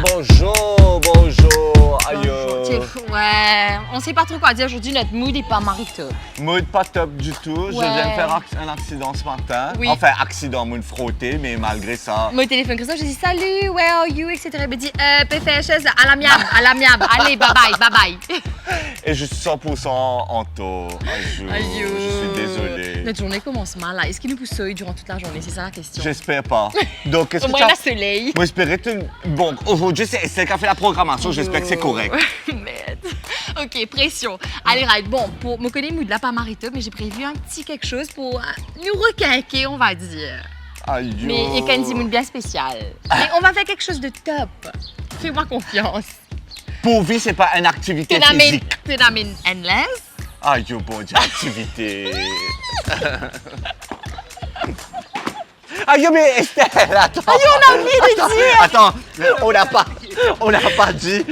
Bonjour, bonjour. Aïe. Ouais, on sait pas trop quoi dire aujourd'hui, notre mood est pas marito. Mood pas top du tout. Je viens de faire un accident ce matin. Oui. Enfin, accident, mood frotté, mais malgré ça. Mon téléphone Christophe, je dis salut, where are you, etc. Il me dit PFHS, à l'amiable, allez, bye bye. Et je suis 100% en taux. Aïe. Je suis désolé. Notre journée commence mal là. Est-ce qu'il nous pousse durant toute la journée? C'est ça la question. J'espère pas. Donc, qu'est-ce Au que moins, tu as... la soleil. Moi, j'espérais que... Bon, aujourd'hui, c'est elle qui a fait la programmation. J'espère que c'est correct. Merde. Ok, pression. Allez, right. Bon, pour me connaître, mood là, pas marito, mais j'ai prévu un petit quelque chose pour nous requinquer, on va dire. Aïe. Mais il y a quand même un mood bien spécial. Mais on va faire quelque chose de top. Fais-moi confiance. Pour vie, c'est pas une activité physique. Tu n'amènes endless. Aïe, bon Dieu, activité. Aïe, mais Estelle, attends. Aïe, on a oublié de dire. Attends, on n'a pas dit.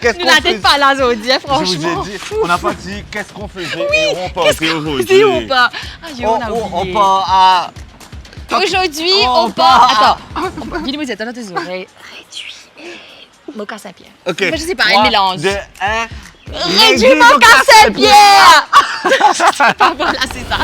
Qu'est-ce Nous qu'on la tête pas là, Zodi, franchement. Je vous ai dit, on n'a pas dit qu'est-ce qu'on faisait et on part aujourd'hui. Si ou pas? Aïe, on a oublié. On part à... Aujourd'hui, on on part. part Attends, dis-moi, attends, tes oreilles. Réduit. Mocha Saint-Pierre. Ok. Enfin, je sais pas, un mélange. 2, 1. Réduit Mocha Saint-Pierre. Voilà, c'est ça.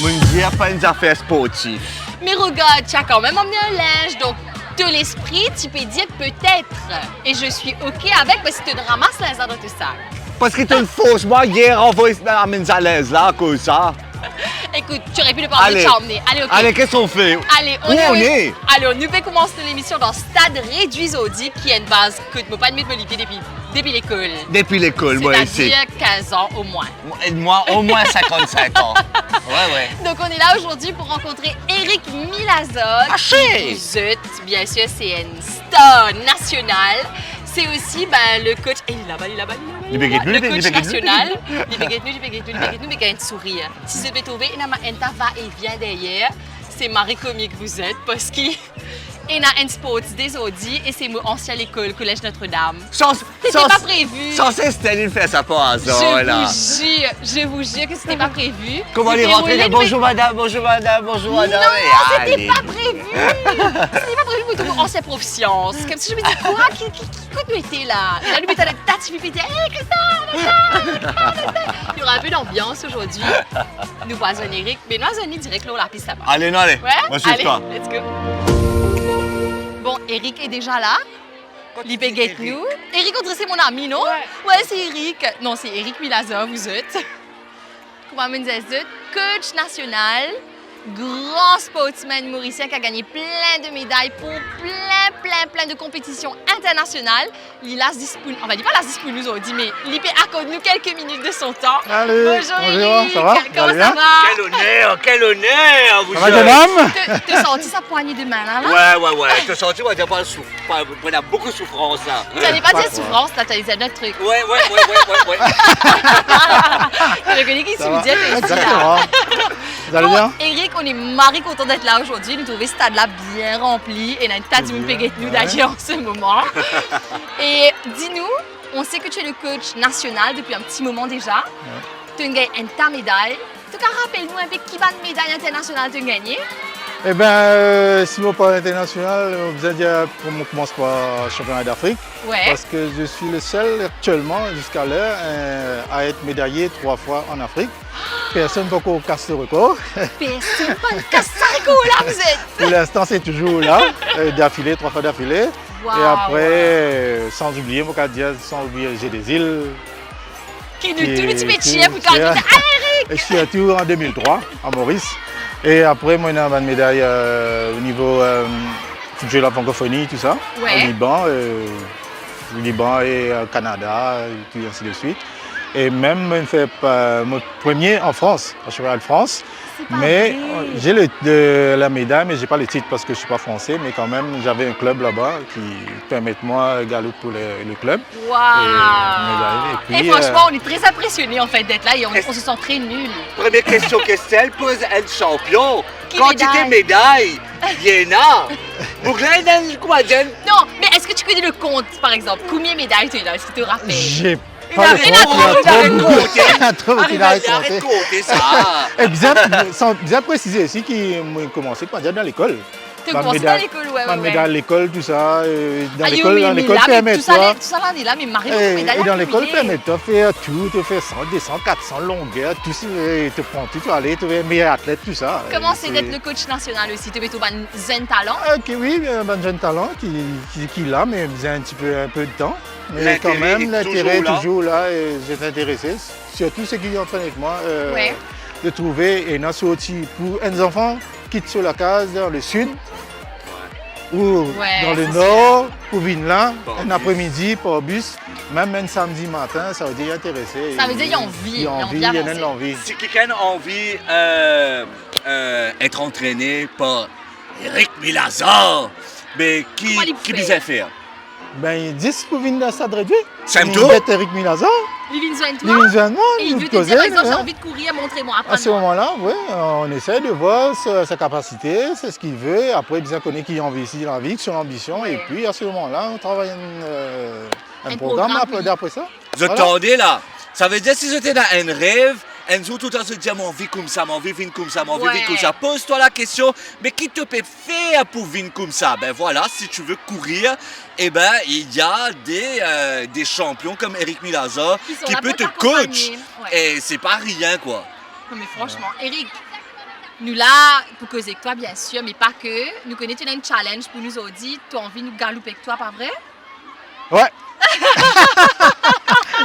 Mon Dieu, pas une affaire sportive. Mais regarde, tu as quand même emmené un linge, donc de l'esprit, tu peux dire peut-être. Et je suis OK avec, mais si tu te ramasses l'instant dans tes sacs. Parce que tu es une fausse. Moi, hier, on va à mise à l'aise là, à cause de ça. Écoute, tu aurais pu ne pas emmener, tu as emmené. Allez, OK. Allez, qu'est-ce qu'on fait? Allez, Où on est? Allez, on nous fait commencer l'émission dans Stade Réduit Zodi, qui est une base que tu ne peux pas admettre me livrer depuis l'école. Depuis l'école, moi ici. C'est-à-dire 15 ans au moins. Et moi, au moins 55 ans. Ouais. Donc, on est là aujourd'hui pour rencontrer Eric Milazot. Haché! Vous êtes, bien sûr, c'est une star nationale. C'est aussi le coach. Il est là-bas. Le coach national. Il béguette nous, mais il a un sourire. Si vous devez trouver, il y a un va et vient derrière. C'est Marie Comique que vous êtes parce qu'il y a un sport des Audi et c'est mon ancien école, Collège Notre-Dame. C'était pas prévu. Censé Estelle, il fait ça par hasard, là. Je vous jure que c'était pas prévu. Comment il est rentré? Bonjour madame. Non, c'était pas prévu. C'était pas prévu pour tout mon ancien prof science. Comme si je me disais, quoi, qui nous était là? Et là, lui mettait la tête, je lui disais, hey, Christophe! Il y aura un peu d'ambiance aujourd'hui. Nous passons Eric, mais nous allons direct là, la piste là-bas. Allez, non, allez. Ouais? Moi, je suis toi. Let's go. Bon, Eric est déjà là. Il béguette nous. Eric, on dirait c'est mon ami, non? Ouais, c'est Eric. Non, c'est Eric Milazot, vous êtes. Comment on dit ça? Coach national, grand sportsman mauricien qui a gagné plein de médailles pour plein de compétitions internationales. Il a disponible, on va dire pas la disponible nous dit, mais il accorde nous quelques minutes de son temps. Allez, bonjour Eric, ça va? Comment ça va? Quel honneur, vous Ça va, jeune homme? T'as senti sa poignée de main là? Ouais. T'as senti, on a beaucoup de souffrance là. Tu n'allais pas dire souffrance, là, tu as dit un autre truc. Ouais. Je connais qui se vous dit, Exactement. Vous allez bien? Eric, on est marre content d'être là aujourd'hui. Nous trouvons ce stade-là bien rempli. Et on a une tête de nous d'ailleurs en ce moment. Et dis-nous, on sait que tu es le coach national depuis un petit moment déjà. Tu as gagné ta médaille. En tout cas, rappelle-nous un peu qui va de médaille internationale tu as gagné. Eh bien, si on parle international, vous allez dire qu'on commence par le championnat d'Afrique. Ouais. Parce que je suis le seul actuellement, jusqu'à l'heure, à être médaillé 3 fois en Afrique. Personne ne peut encore casser le record. Personne ne peut casser le record là, vous êtes. Pour l'instant, c'est toujours là, d'affilée, 3 fois d'affilée. Wow. Et après, sans oublier, j'ai des îles. Qui nous tout le petit métier pour toi. Eric! Je suis à Tours en 2003, à Maurice. Et après, moi, j'ai une médaille au niveau de la francophonie, tout ça, ouais. au Liban et au Canada, et tout ainsi de suite. Et même je fais mon premier en France, en cheval France. Mais j'ai la médaille, mais je n'ai pas le titre parce que je ne suis pas français. Mais quand même, j'avais un club là-bas qui permet moi de galoper pour le club. Waouh! Et franchement, on est très impressionnés en fait d'être là et on se sent très nuls. Première question qu'Estelle pose, elle champion. Qui Quantité médaille, il y en a. Pour là, il y a quoi, Jen? Non, mais est-ce que tu connais le compte, par exemple? Combien de médailles tu as là? Est-ce que tu te rappelles? J'ai Il pas le arrête compte, de compter. il a trop Arrête de compter ça. Et sans bien préciser aussi qu'il m'a commencé par dire dans l'école. Tu as commencé dans l'école, ouais. Dans l'école, tout ça. Dans Ah, l'école permet tout ça là, on est là, mais Marie, et dans l'école permet de faire tout, de faire 100, 200, 400 longueurs, tout ça, te prends tout, tu aller, tu es meilleur athlète, tout ça. Comment c'est d'être le coach national aussi? Tu es un jeune talent? Oui, un jeune talent qui l'a, mais besoin un peu de temps. Mais quand même, l'intérêt est toujours là et j'ai intéressé, surtout ceux qui entraînent avec moi, de trouver un assorti pour un enfant qui quittent sur la case dans le sud ou dans le nord, pour venir là, un après-midi par bus, même un samedi matin, ça veut dire intéressé. Ça veut dire qu'il y a envie. Il y en a l'envie. Si quelqu'un a envie d'être entraîné par Eric Milazar, mais qui peut faire? Ben, 10 pour venir dans le stade réduit. C'est un tour? Eric Milazar. Livin Zouentois. Et il veut te dire, par exemple, j'ai envie de courir, montrez-moi, apprends-moi. À ce moment-là, oui, on essaie de voir sa capacité, c'est ce qu'il veut. Après, bien connaître qui a envie ici dans la vie, son ambition. Et puis, à ce moment-là, on travaille un programme après ça. Vous attendez là? Ça veut dire si j'étais dans un rêve, Enzo tout le temps se dit mon vie comme ça, mon vie vient comme ça, mon vie vient comme ça. Pose-toi la question, mais qui te peut faire pour vivre comme ça? Ben voilà, si tu veux courir, eh ben il y a des champions comme Eric Milazar qui peut te coach. Et c'est pas rien quoi. Non mais franchement, Eric, nous là, pour causer avec toi bien sûr, mais pas que. Nous connaissons un challenge pour nous autres. Tu as envie de nous galouper avec toi, pas vrai? Ouais.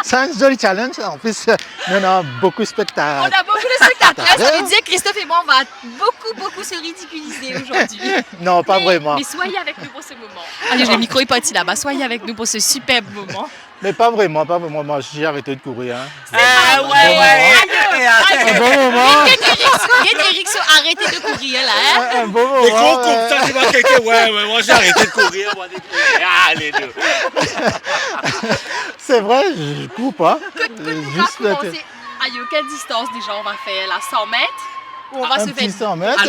C'est un joli challenge. En plus, on a beaucoup de spectateurs. On a beaucoup de spectateurs. Ça veut dire que Christophe et moi, on va beaucoup se ridiculiser aujourd'hui. Non, pas vraiment. Mais soyez avec nous pour ce moment. Allez, le micro est parti là-bas. Soyez avec nous pour ce superbe moment. Mais pas vraiment. Moi, j'ai arrêté de courir. Hein. Ah ouais. Un bon moment. Eric, arrêtez de courir là. Hein? Un bon moment. Les gros comme ça, tu vois quelqu'un. Ouais, moi j'ai arrêté de courir. Ah, les deux. C'est vrai, je ne cours pas. Juste commencer. Aïe, quelle distance déjà on va faire là? 100 mètres? Ou on va se faire 100 mètres.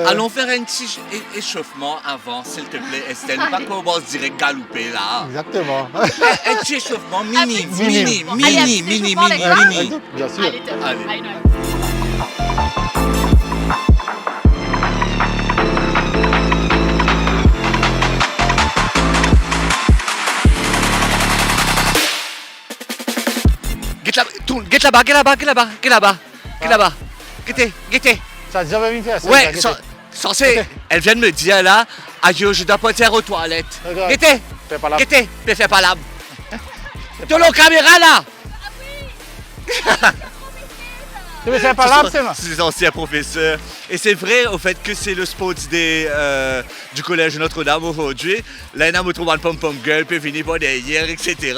Allons faire un petit échauffement avant, s'il te plaît, Estelle. Pas qu'on va se direct galouper là. Exactement. Un petit échauffement mini. Bien sûr. Allez, top. Allez. Get là-bas. Guettez. Ça a déjà vu faire ça? Ouais, censé, elle vient de me dire là, adieu, je dois partir aux toilettes. Guettez, fais pas là. De la caméra là. Tu veux faire pas là, c'est moi? C'est les anciens professeurs. Et c'est vrai au fait que c'est le sport day du collège Notre-Dame aujourd'hui. Là, il y a un pom-pom girl, puis venir par derrière, etc.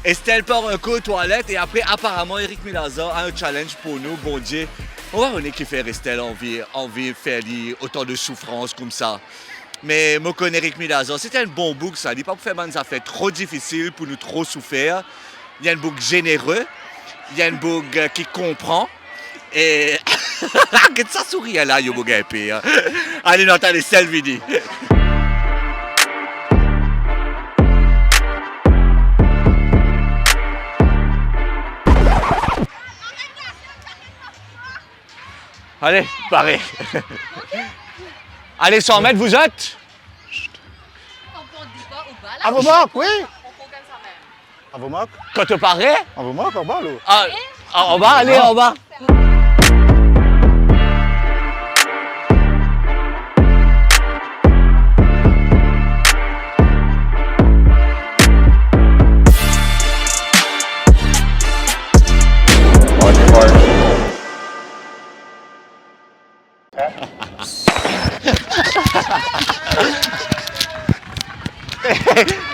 Estelle part un coup aux toilettes et après, apparemment, Eric Milazar a un challenge pour nous, bon Dieu. On va voir qui fait Estelle envie de faire autant de souffrance comme ça. Mais moi, connais Eric Milazar, c'était un bon bouc, ça. Il n'est pas pour faire des affaires trop difficiles, pour nous trop souffrir. Il y a un bouc généreux, il y a un bouc qui comprend. Et. Regarde ça sourire là, il y a un bouc épais. Allez, non, attends, Estelle, vini. Allez, pareil. Allez, 100 mètres, vous êtes? À vos marques, oui. À vos marques? Quand tu parais? À vos marques, en bas, là. Ah, en bas, allez, en bas.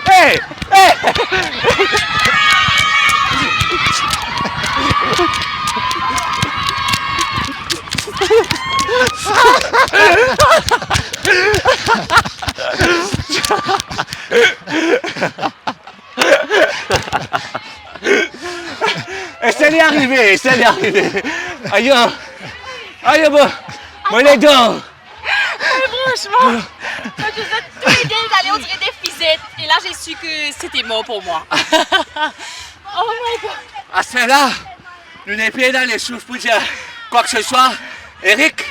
Hey! Estelle est arrivée, Estelle est arrivée. Aïe, aïe, bon, les dents. Franchement, quand je disais tous les deux d'aller, on dirait des fisettes. Et là, j'ai su que c'était mort pour moi. Oh my God. À ce là, nous n'avons pas dans les souffles pour dire quoi que ce soit. Eric,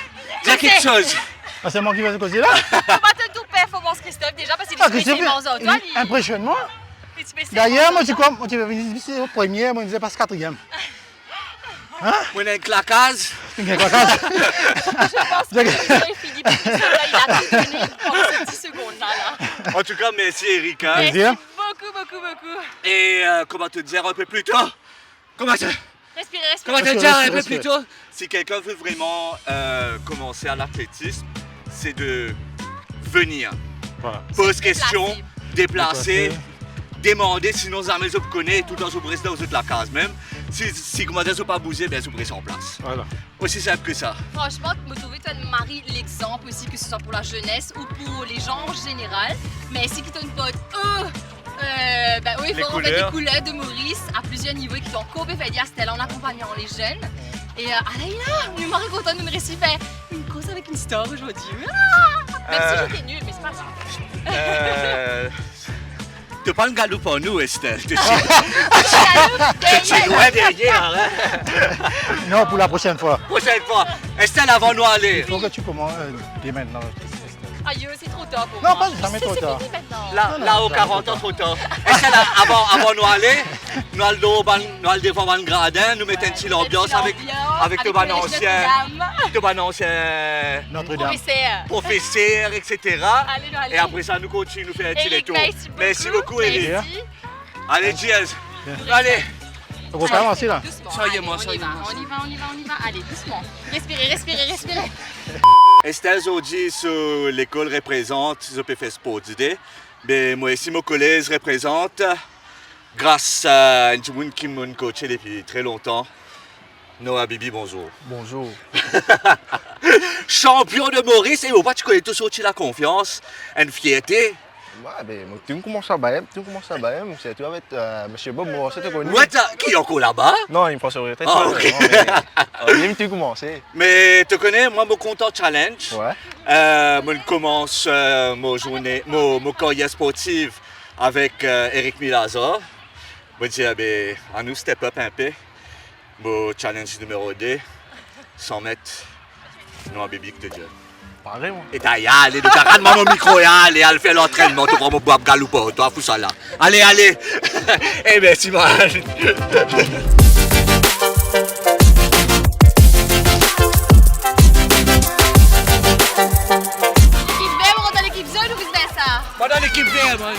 dis quelque chose. Ah, c'est moi qui vais te causer là? Faut pas te tout performance, Christophe, déjà, parce qu'il est spécialement aux autres. Impressionne-moi. D'ailleurs, moi, tu crois, tu vas venir ici au premier, moi, je disais pas ce quatrième. Hein? On a une claquage. Une claquage. Je pense que Philippe, il a tout donné pour ces 10 secondes-là. En tout cas, merci Eric. Hein? Merci beaucoup. Et comment te dire un peu plus tôt? Comment te Respirez. dire un peu plus tôt? Si quelqu'un veut vraiment commencer à l'athlétisme, c'est de venir. Voilà. Pose question, déplacer. Demander, sinon jamais je vous connais, tout en je reste dans la case même. Si comment dire, je pas bouger, bien je reste en place. Voilà. Aussi simple que ça. Franchement, me trouver toi Marie l'exemple aussi, que ce soit pour la jeunesse ou pour les gens en général. Mais si tu as une pote, ben oui, il faut remettre les couleurs de Maurice à plusieurs niveaux qui sont coupés, fait dire c'était là en accompagnant les jeunes. Et Alaïna, nous m'aurait content de nous réussir faire une course avec une star aujourd'hui. Même si j'étais nulle, mais c'est pas grave. Tu pas une galoupe pour nous, Estelle. Tu es loin derrière. Hein? Non, pour la prochaine fois. Prochaine fois. Estelle, avant nous aller. Il faut que tu commences dès maintenant. Aïe, c'est trop tard pour moi. Non, pas jamais trop tard. Là, au 40 ans, trop tard. Estelle, avant nous aller, nous allons devant le gradin, nous mettons une petite ambiance avec ton ancien Notre-Dame. Professeur, etc. Et après ça, nous continuons, nous faisons un petit tour. Merci beaucoup, Eric. Allez, cheers. Allez. On va commencer là. Soyez-moi. On y va. Allez, doucement. Respirez. Estelle aujourd'hui sur l'école représente ZPF Sport Day. Mais moi ici, mon collège représente grâce à un monde qui m'a coaché depuis très longtemps. Noah Bibi, bonjour. Bonjour. Champion de Maurice, et au bas tu connais tout sorti la confiance, une fierté. Ouais, ben, tu commences à bailler, c'est tout avec M. Bob, moi, c'est connu. Ouais, qui est encore là-bas? Non, il me passe au retraite. Ah, ok. Même tu commences. Mais tu connais, moi, mon content challenge. Ouais. Je commence mon carrière sportive avec Eric Milazor. Je dis, ben, à nous step up un peu. Mon challenge numéro 2, 100 mètres. Non, bébé, que te dis. Pareil, moi. Et t'as y allé, tu as mon micro, allez, elle fait l'entraînement, tu prends mon bois galoupa, toi, fous ça là. Allez. Eh bien, Simon. L'équipe B, on dans l'équipe jaune ou vice-versa? Moi dans l'équipe B, moi.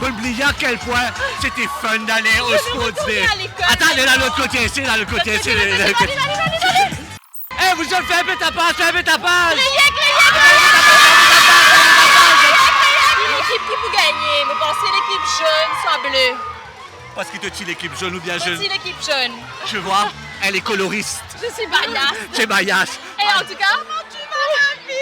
Oubliez à quel point c'était fun d'aller au Sports Day. Attends, elle est dans l'autre côté, c'est dans l'autre côté. Allez. Eh, vous avez fait un peu ta passe, L'équipe qui peut gagner, mais pensez l'équipe jaune soit bleue. Parce que tu es l'équipe jaune ou bien jaune? Voici l'équipe jaune. Je vois, elle est coloriste. Je suis baillasse. Tu es baillasse. Et en tout cas, tu m'as ravi.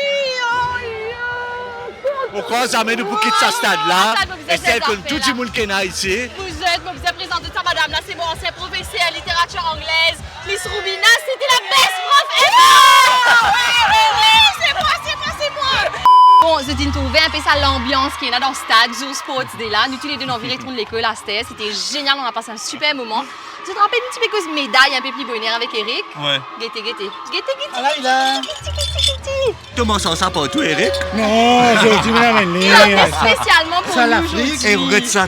Pourquoi jamais nous pour quitter ce stade-là? Et c'est comme tout le monde qui est là ici. Vous êtes présente de ça, madame. Là, c'est mon ancien professeur en littérature anglaise. Miss Rubina, c'était la best prof ever! Oui, c'est moi! Bon, je dis trouver un peu ça l'ambiance qui est là dans le stade, Zoo Sports Day là. Nous tous les deux, on retourné de l'école à Stès. C'était génial, on a passé un super moment. Tu te rappelles une petite médaille un peu plus bonheur avec Eric? Ouais. Gaieté. Ah là, il a... Comment ça pour toi, Eric? Non, je me l'amène. Spécialement pour ça, nous l'Afrique. aujourd'hui. Et regarde ça,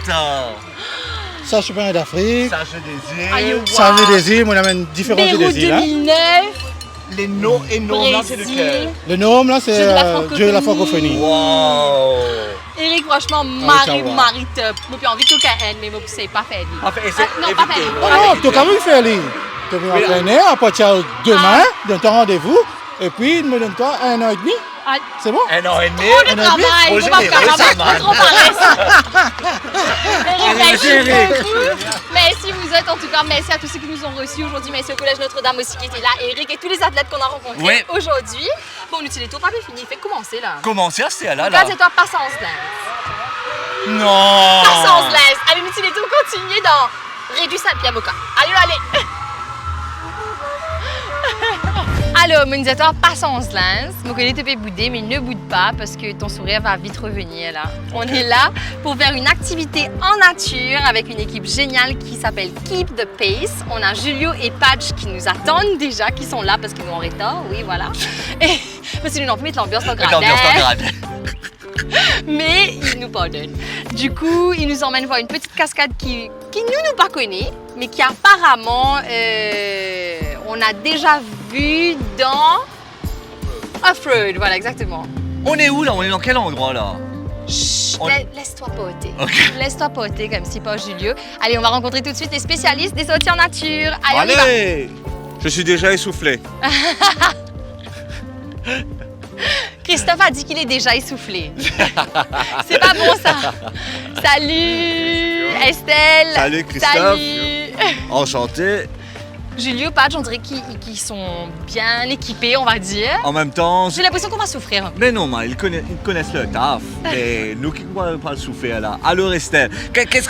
Ça, championnat d'Afrique. Ça, je désire. Aïe, wow. Ça, je désire. Moi, j'amène différents jeux Beyrouth désir. 2009. Les noms et noms, là, c'est lequel? Le nom, là, c'est Jeu de la francophonie. Wow! Eric, franchement, Marie top. Moi, j'ai envie de tout haine, mais moi, c'est pas fait. Non, pas fait. Non, tu as quand même fait aller. Tu vas m'entraîner à partir de demain, de ton rendez-vous. Et puis, il me donne toi 1 an et demi. C'est bon? Un an et demi. Trop de travail, Trop faut pas faire généreux, ça travail, trop paresse. Merci Eric. beaucoup. Merci vous êtes en tout cas, merci à tous ceux qui nous ont reçus aujourd'hui, merci au Collège Notre-Dame aussi qui était là, Eric et tous les athlètes qu'on a rencontrés Oui. aujourd'hui. Bon, on utilise tout, pas fini, fait commencer là. Comment ça, c'est là? Regardez-toi, passe en lance. Non. Passe en lance. Allez, nous utilise tout, continuez dans Réduit Saint-Pierre-Boca. Allez, allez. Alors, Munzator, passe en lance. Mon collègue te fait bouder, mais ne boude pas parce que ton sourire va vite revenir là. On est là pour faire une activité en nature avec une équipe géniale qui s'appelle Keep the Pace. On a Julio et Patch qui nous attendent déjà, qui sont là parce qu'ils nous ont retard. Oui, voilà. Et parce que nous, on peut mettre l'ambiance dans le gradin. Mais ils nous pardonnent. Du coup, ils nous emmènent voir une petite cascade qui nous pas connaît, mais qui apparemment, on a déjà vu dans Off-Road. Voilà, exactement. On est où là? On est dans quel endroit là? Chut, laisse-toi poter. Ok. Laisse-toi poter comme si pas Julio. Allez, on va rencontrer tout de suite les spécialistes des sorties en nature. Allez, on y va. Allez! Je suis déjà essoufflé. Christophe a dit qu'il est déjà essoufflé. C'est pas bon ça. Salut Estelle. Salut Christophe. Salut. Enchanté. Julio, Patch, on dirait qu'ils sont bien équipés, on va dire. En même temps, J'ai l'impression qu'on va souffrir. mais non, ils connaissent le taf. Et nous qui ne pas le souffrir là. Alors Estelle, qu'est-ce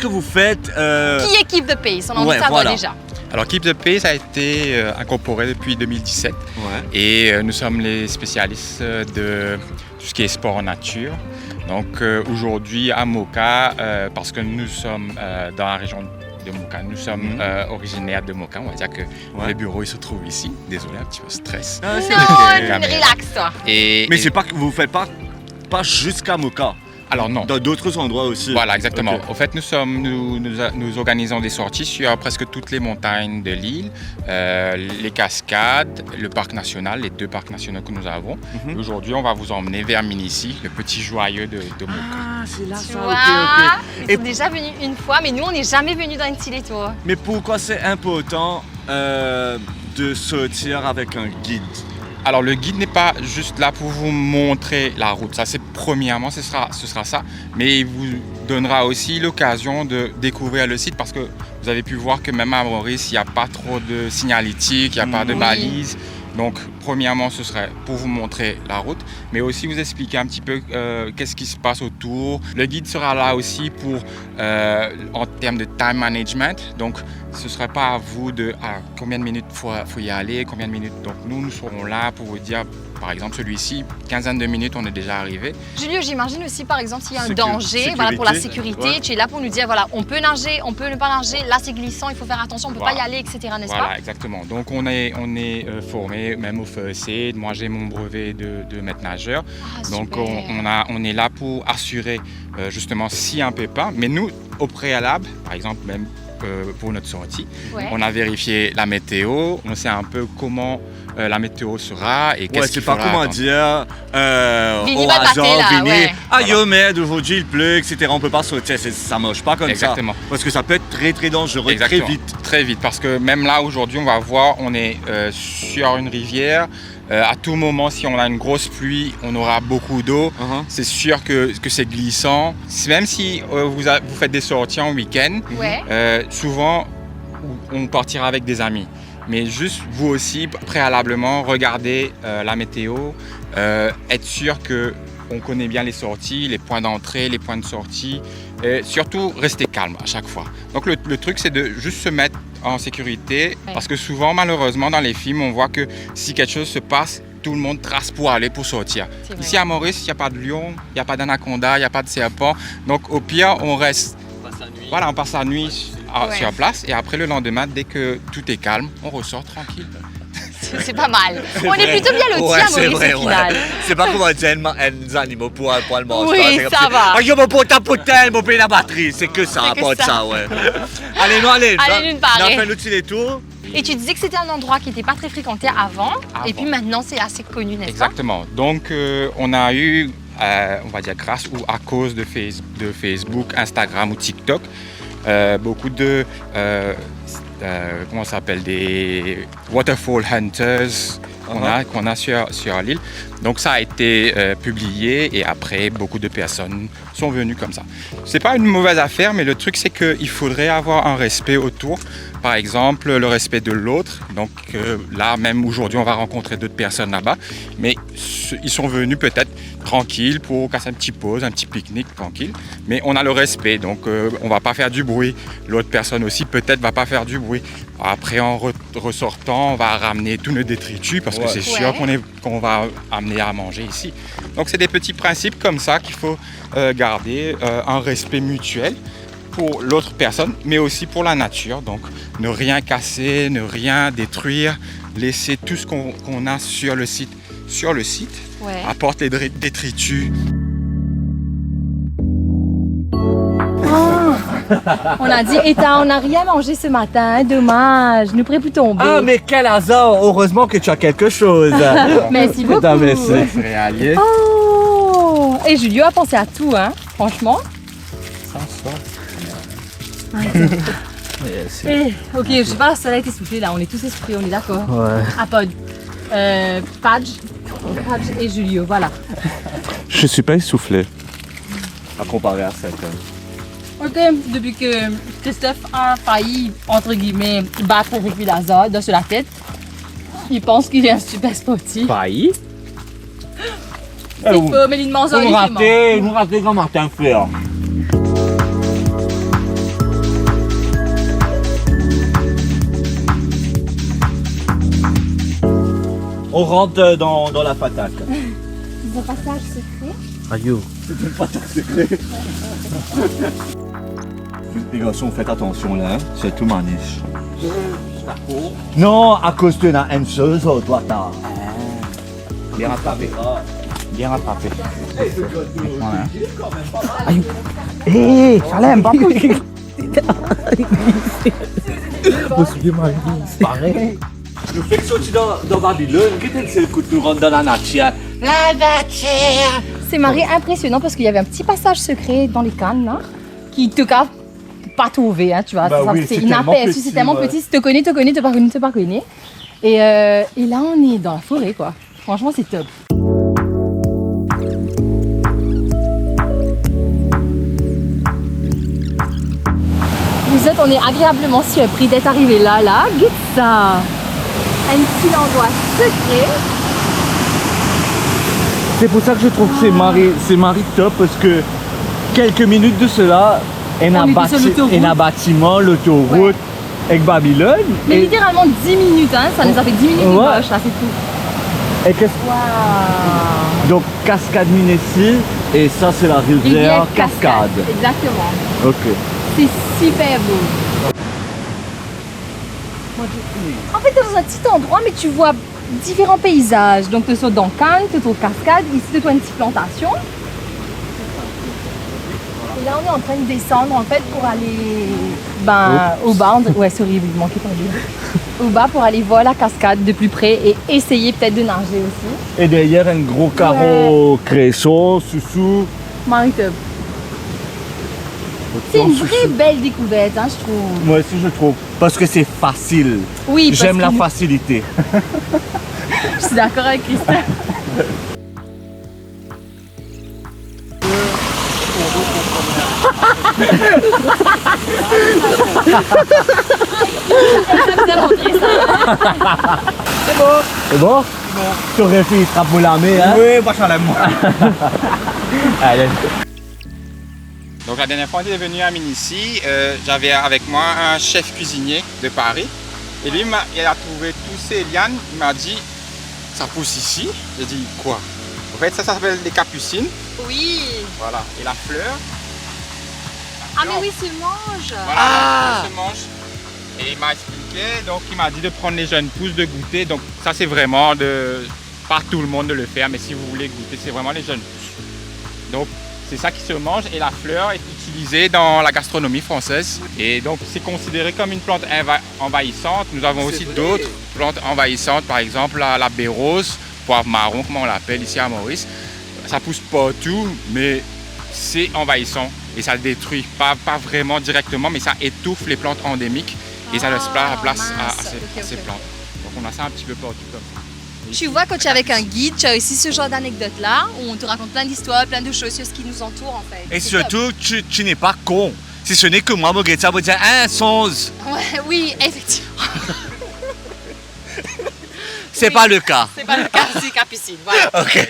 que vous faites Qui est Keep the Pace? On a envie de savoir voilà. déjà. Alors Keep the Pace a été incorporé depuis 2017 Ouais. et nous sommes les spécialistes de tout ce qui est sport en nature. Donc aujourd'hui à Moka, parce que nous sommes dans la région de Moka, nous sommes originaires de Moka, on va dire que le bureau il se trouve ici. Désolé, un petit peu stress. Ah, c'est Non, ok. relax toi. Mais c'est pas que vous faites pas jusqu'à Moka. Alors non. Dans d'autres endroits aussi. Voilà, exactement. Ok. Au fait, nous organisons des sorties sur presque toutes les montagnes de l'île, les cascades, le parc national, les 2 parcs nationaux que nous avons. Mhm. Aujourd'hui, on va vous emmener vers Minici, le petit joyeux de Moka. Ah, c'est là Tu ça. vois, Ok. ils sont déjà venus une fois, mais nous, on n'est jamais venus dans une petite toi. Mais pourquoi c'est important de sortir avec un guide? Alors le guide n'est pas juste là pour vous montrer la route, ça c'est premièrement, ce sera ça, mais il vous donnera aussi l'occasion de découvrir le site parce que vous avez pu voir que même à Maurice, il n'y a pas trop de signalétique, il n'y a pas de balises. Donc premièrement, ce serait pour vous montrer la route, mais aussi vous expliquer un petit peu qu'est-ce qui se passe autour. Le guide sera là aussi pour, en termes de time management, donc ce ne serait pas à vous de combien de minutes faut y aller, combien de minutes. Donc nous serons là pour vous dire, par exemple celui-ci, quinzaine de minutes, on est déjà arrivé. Julio, j'imagine aussi, par exemple, s'il y a un danger, sécurité, voilà, pour la sécurité, ouais. tu es là pour nous dire, voilà, on peut nager, on peut ne pas nager, là c'est glissant, il faut faire attention, on ne peut pas y aller, etc., n'est-ce Voilà, pas? exactement. Donc on est formé même au first aid. Moi j'ai mon brevet de maître nageur. Ah, Donc super. on est là pour assurer justement s'il y a un pépin. Mais nous, au préalable, par exemple même pour notre sortie, Ouais. on a vérifié la météo, on sait un peu comment la météo sera et Ouais, qu'est-ce c'est qu'il pas faudra comment attendre. dire. Vini Au va hasard, taper, là, Vini. ouais. Ah yo merde, aujourd'hui il pleut, etc. On peut pas sauter, ça marche pas comme Exactement. ça. Parce que ça peut être très très dangereux, Exactement. très vite. Très vite, parce que même là aujourd'hui, on va voir, on est sur une rivière. À tout moment, si on a une grosse pluie, on aura beaucoup d'eau. C'est sûr que c'est glissant. Même si vous faites des sorties en week-end, Ouais. souvent on partira avec des amis. Mais juste vous aussi, préalablement, regardez la météo, être sûr qu'on connaît bien les sorties, les points d'entrée, les points de sortie. Et surtout, rester calme à chaque fois. Donc le truc, c'est de juste se mettre en sécurité. Ouais. Parce que souvent, malheureusement, dans les films, on voit que si quelque chose se passe, tout le monde trace pour aller, pour sortir. C'est vrai. Ici à Maurice, il n'y a pas de lion, il n'y a pas d'anaconda, il n'y a pas de serpent. Donc au pire, on reste. Voilà, on passe la nuit sur place et après le lendemain, dès que tout est calme, on ressort tranquille. C'est pas mal. On est plutôt bien lotis à c'est Maurice vrai, au final. C'est pas comment dire un animaux pour le manger. Oui, C'est comme ça si, va. Ah yo mon pote, mon paye la batterie. C'est que ça, C'est que pas de ça. ça, ouais. Allez, Allez, nous parler. On a fait l'outil des tours. Et tu disais que c'était un endroit qui n'était pas très fréquenté avant, et puis maintenant c'est assez connu, n'est-ce pas? Exactement. Donc on a eu, on va dire grâce ou à cause de Facebook, Instagram ou TikTok, beaucoup de, comment ça s'appelle, des waterfall hunters qu'on a sur l'île. Donc ça a été publié et après beaucoup de personnes sont venues comme ça. C'est pas une mauvaise affaire, mais le truc c'est qu'il faudrait avoir un respect autour. Par exemple, le respect de l'autre. Donc là, même aujourd'hui, on va rencontrer d'autres personnes là-bas. Mais ils sont venus peut-être tranquilles pour casser un petit pause, un petit pique-nique tranquille. Mais on a le respect, donc on va pas faire du bruit. L'autre personne aussi peut-être va pas faire du bruit. Après, en ressortant, on va ramener tous nos détritus parce que c'est sûr qu'on va amener à manger ici. Donc c'est des petits principes comme ça qu'il faut garder, un respect mutuel pour l'autre personne, mais aussi pour la nature. Donc, ne rien casser, ne rien détruire, laisser tout ce qu'on a sur le site, apporte les détritus. On a dit, on n'a rien mangé ce matin, dommage, nous pourrions plus tomber. Ah, mais quel hasard! Heureusement que tu as quelque chose. Merci beaucoup. Céréalier. Oh! Et Julio a pensé à tout, hein, franchement. Ok, je sais pas, la salle a été soufflée là, on est tous essoufflés, on est d'accord. Ouais. Apod, Padge et Julio, voilà. Je suis pas essoufflé à comparer à certains. Ok, depuis que Christophe a failli, entre guillemets, battre Eric Vilazar sur la tête, il pense qu'il est un super sportif. Failli? C'est faux, mais il demande ça Vous ratez quand Martin Fleur. On rentre dans la pataque. C'est un passage secret. Aïe, c'est une pataque secret. Les garçons, faites attention là, c'est tout maniche. Non, à cause de la haine chose, toi t'as. Bien rattrapé. Bien rattrapé. Voilà. Aïe. Hé, Salem, pas possible. C'est pareil. Nous faisons sortir dans Babylone, qu'est-ce que c'est que nous rentrons dans la nature? La nature! C'est marré impressionnant parce qu'il y avait un petit passage secret dans les cannes là, qui te cas pas trouvé, hein, tu vois. Bah oui, c'est c'est tellement inaperçu, petit, c'est tellement ouais. petit, si te connais, te pas connais. Et là on est dans la forêt quoi. Franchement c'est top. Vous êtes, on est agréablement surpris d'être arrivé là, Regarde ça. Un petit endroit secret. C'est pour ça que je trouve que c'est Marie top parce que quelques minutes de cela, il y a un bâtiment, l'autoroute avec Babylone. Mais littéralement 10 minutes, hein, ça nous a fait 10 minutes de poche, là c'est tout. Et wow. Donc Cascade Minessi et ça c'est la rivière Cascade. Exactement. Ok. C'est super beau. En fait, t'es dans un petit endroit, mais tu vois différents paysages. Donc, tu sautes dans Cannes, tu sautes Cascade, ici, tu as une petite plantation. Et là, on est en train de descendre, en fait, pour aller au bas. Ouais, sorry, vous manquez pas de au bas pour aller voir la cascade de plus près et essayer peut-être de nager aussi. Et derrière, un gros carreau cresson, sous. Marie-Top. C'est une vraie belle découverte, hein, je trouve. Moi aussi, je trouve. Parce que c'est facile. Oui, parce j'aime que la facilité. Je suis d'accord avec Christophe. C'est bon. C'est bon? Tu aurais fait trapper la main, hein? Oui, pas à moi. Allez. Donc la dernière fois qu'on est venu à Minici, j'avais avec moi un chef cuisinier de Paris. Et lui, il a trouvé tous ces lianes. Il m'a dit, ça pousse ici. J'ai dit, quoi? En fait, ça s'appelle des capucines. Oui. Voilà. Et la fleur. Ah mais oui, se mange. Voilà, la fleur se mange. Et il m'a expliqué, donc il m'a dit de prendre les jeunes pousses, de goûter. Donc ça, c'est vraiment pas tout le monde de le faire, mais si vous voulez goûter, c'est vraiment les jeunes pousses. Donc c'est ça qui se mange et la fleur est utilisée dans la gastronomie française. Et donc c'est considéré comme une plante envahissante. Nous avons aussi d'autres plantes envahissantes, par exemple la baie rose, poivre marron, comme on l'appelle ici à Maurice. Ça pousse partout, mais c'est envahissant et ça le détruit. Pas vraiment directement, mais ça étouffe les plantes endémiques et ça laisse la place à ces plantes. Donc on a ça un petit peu partout comme ça. Tu vois, quand tu es avec un guide, tu as aussi ce genre d'anecdotes-là, où on te raconte plein d'histoires, plein de choses sur ce qui nous entoure, en fait. Et C'est surtout, tu n'es pas con. Si ce n'est que moi, Margarita va dire, hein, songe. top. Ouais, oui, effectivement. C'est Oui. pas le cas. C'est pas le cas, c'est Capucine, voilà. Ok.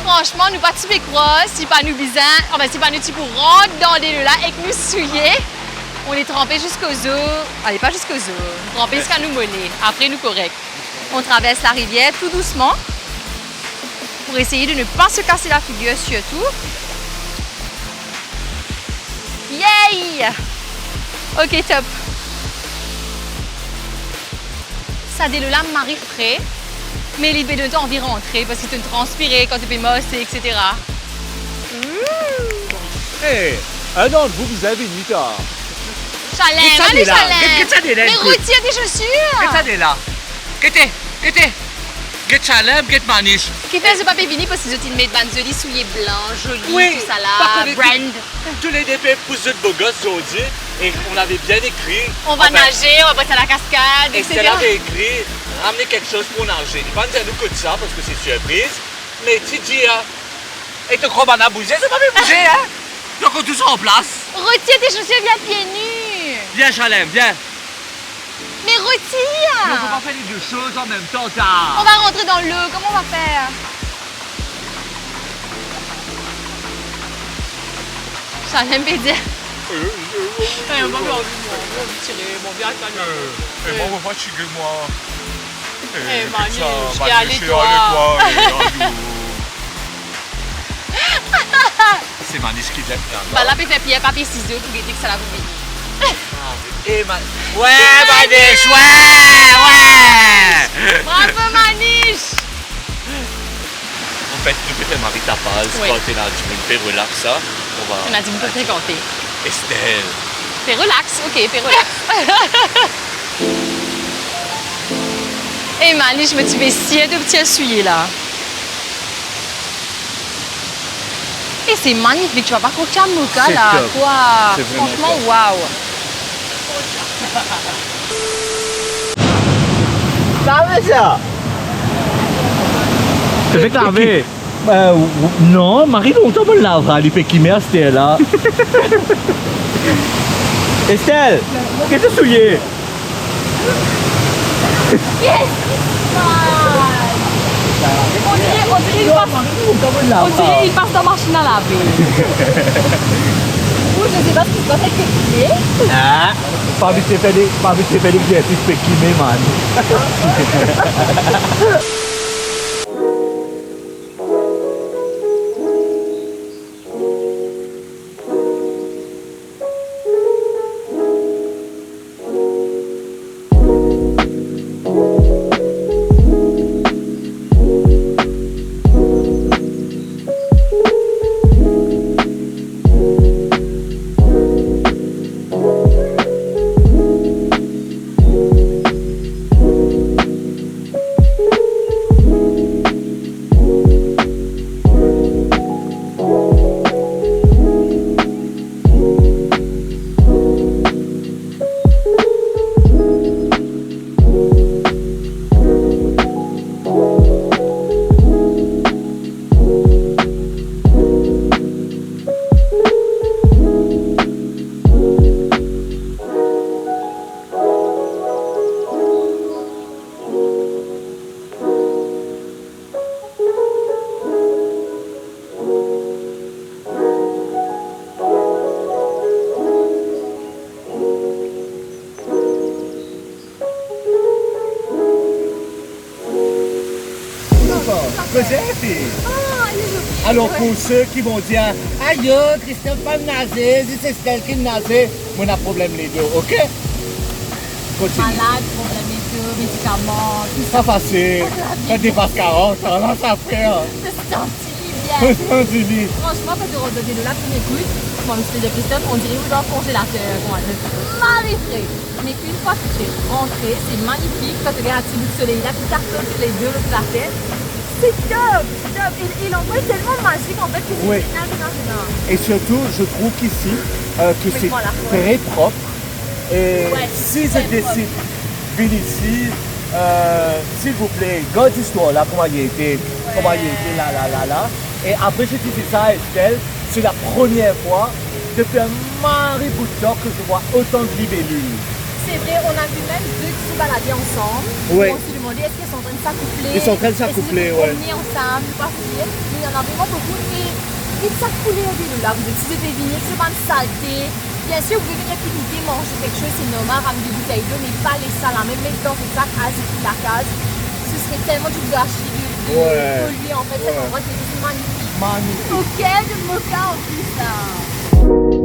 Franchement, nous pas tuer croix, si pas nous bizarres, enfin si pas nous tu pour rentrer dans les là et que nous souiller. On est trempé jusqu'aux os. Allez, pas jusqu'aux os. Trempé jusqu'à nous mollets. Après, nous correct. On traverse la rivière tout doucement pour essayer de ne pas se casser la figure surtout. Yay! Ok, top. Ça dès le lame m'arrive près, mais l'idée de temps envie rentrer parce que tu te transpirer quand tu peux mosser, etc. Hé, un d'entre vous, vous avez une tard. Chalem, Qu'est-ce que allez ça, Chalem! qu'est-ce que ça, Mais retire tes chaussures! Qu'est-ce que là? Qu'est-ce Get chalem, get manish. Qui fait ce papier vini parce que tu mets de joli souliers blancs, jolis, Oui, tout ça par là, contre, brand. Tous les DP poussent de beaux gosses aujourd'hui et on avait bien écrit. On va nager, on va passer à la cascade, Et etc. elle avait écrit ramener quelque chose pour nager. Il va nous dire nous que ça parce que c'est surprise. Mais tu dis, et te crois qu'on a bougé, c'est pas bien bougé, hein? Donc on est tous en place. Retire tes chaussures, viens pieds nus! Viens, Chalem, viens. Mais retire! Mais on peut pas faire les deux choses en même temps, car. On va rentrer dans l'eau, comment on va faire? Chalem peut dire. On va tirer, mon bien, Et moi, on va chier moi. Eh, Manu, je vais aller toi. C'est Manish qui vient. Bah là, peut faire pierre, papier, ciseaux pour guetter que ça la vous vient. Et ouais, Manish, ouais! Bravo, Manish! En fait, tu peux faire Marie Tapaz Oui. quand t'es là, tu me fais relax ça. On va. On a dit que tu fréquenter. Estelle. Fais relax, ok, fais relax. Et Manish, je me suis si de petits essuyés là. Et c'est magnifique, tu vas pas croquer un mocha C'est là, top. quoi. C'est vraiment Franchement, top. waouh. Ça Tu fais laver? Non, Marie longtemps me lavera, il fait qui merde Estelle là. Estelle, qu'est-ce que tu souillé? On dirait il passe dans la machine à laver. Ou je sais pas ce qui se passe avec les pieds. Ah, pas vite fait des exercices fait qui man. Alors pour ceux qui vont dire aïe Christophe pas nager, c'est Estelle qui nager, on a problème les deux, ok? Continue. Malade, problème médicaments, tout Pas facile. Quand tu passes 40 ans, là ça fait. ça. C'est senti bien. Dis-lui. Franchement, quand tu redonnes de la première écoute, mon monsieur de Christophe, on dirait dans le congélateur. Magnifique. Mais une fois que tu es rentré, c'est magnifique. Quand tu regardes un petit bout de soleil là, tu cartonnes sur les deux, l'autre la tête. C'est top, top. Et l'endroit est tellement magique en fait que c'est Oui. génial. Et surtout, je trouve qu'ici, que c'est voilà. très propre. Et Ouais, si je très décide de venir ici, s'il vous plaît, garde l'histoire là, comment il était, là. Et après, je disais ça à Estelle, c'est la première fois depuis un mari bout de temps que je vois autant de libellules. C'est vrai, on a vu même deux qui se baladaient ensemble. Ouais. On s'est demandé est-ce qu'ils sont en train de s'accoupler. Ils sont en train de s'accoupler, ouais. ouais. Ensemble, pas dire. Mais il y en a vraiment beaucoup. Et ils s'accoupler au début là. Vous êtes si vous êtes venir, c'est pas de saleté. Bien sûr, vous pouvez venir pique-niquer, manger quelque chose, c'est normal, ramener des bouteilles d'eau, mais pas les salles, même les temps, c'est ça, la case. Ce serait tellement du gâchis de polluer en fait cet endroit qui est juste magnifique. Magnifique. Au quai de Moka en plus là.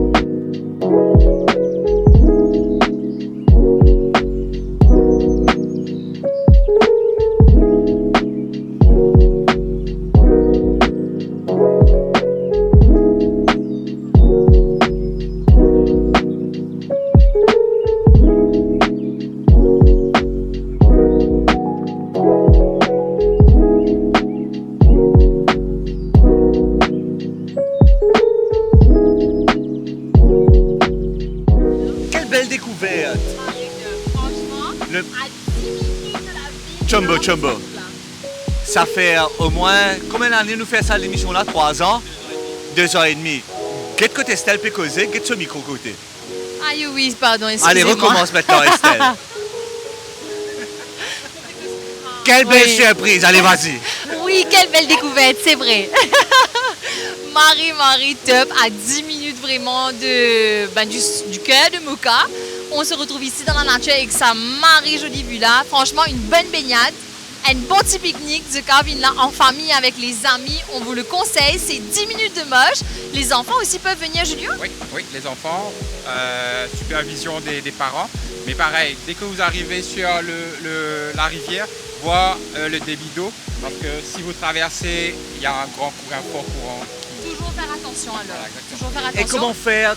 Quelle belle découverte. Franchement, Le à 10 minutes de la ville. Chumbo, là, Chumbo. là. Ça fait au moins, combien d'années nous fait ça l'émission là? 3 ans? 2 ans et demi. Get côté Estelle peut causer, get ce micro côté. Aïe oui, pardon, excusez-moi. Allez, recommence maintenant Estelle. Quelle belle Oui. surprise, allez vas-y. Oui, quelle belle découverte, c'est vrai. Marie, top, à 10 minutes vraiment du cœur de Moka. On se retrouve ici dans la nature avec sa Marie jolie vue là. Franchement, une bonne baignade, un bon petit pique-nique de cabine là en famille avec les amis. On vous le conseille, c'est 10 minutes de moche. Les enfants aussi peuvent venir, Julien. Oui, les enfants, supervision des parents. Mais pareil, dès que vous arrivez sur la rivière, voir le débit d'eau. Parce que si vous traversez, il y a un fort courant. Toujours faire attention alors. Voilà, exactement. Toujours faire Et attention.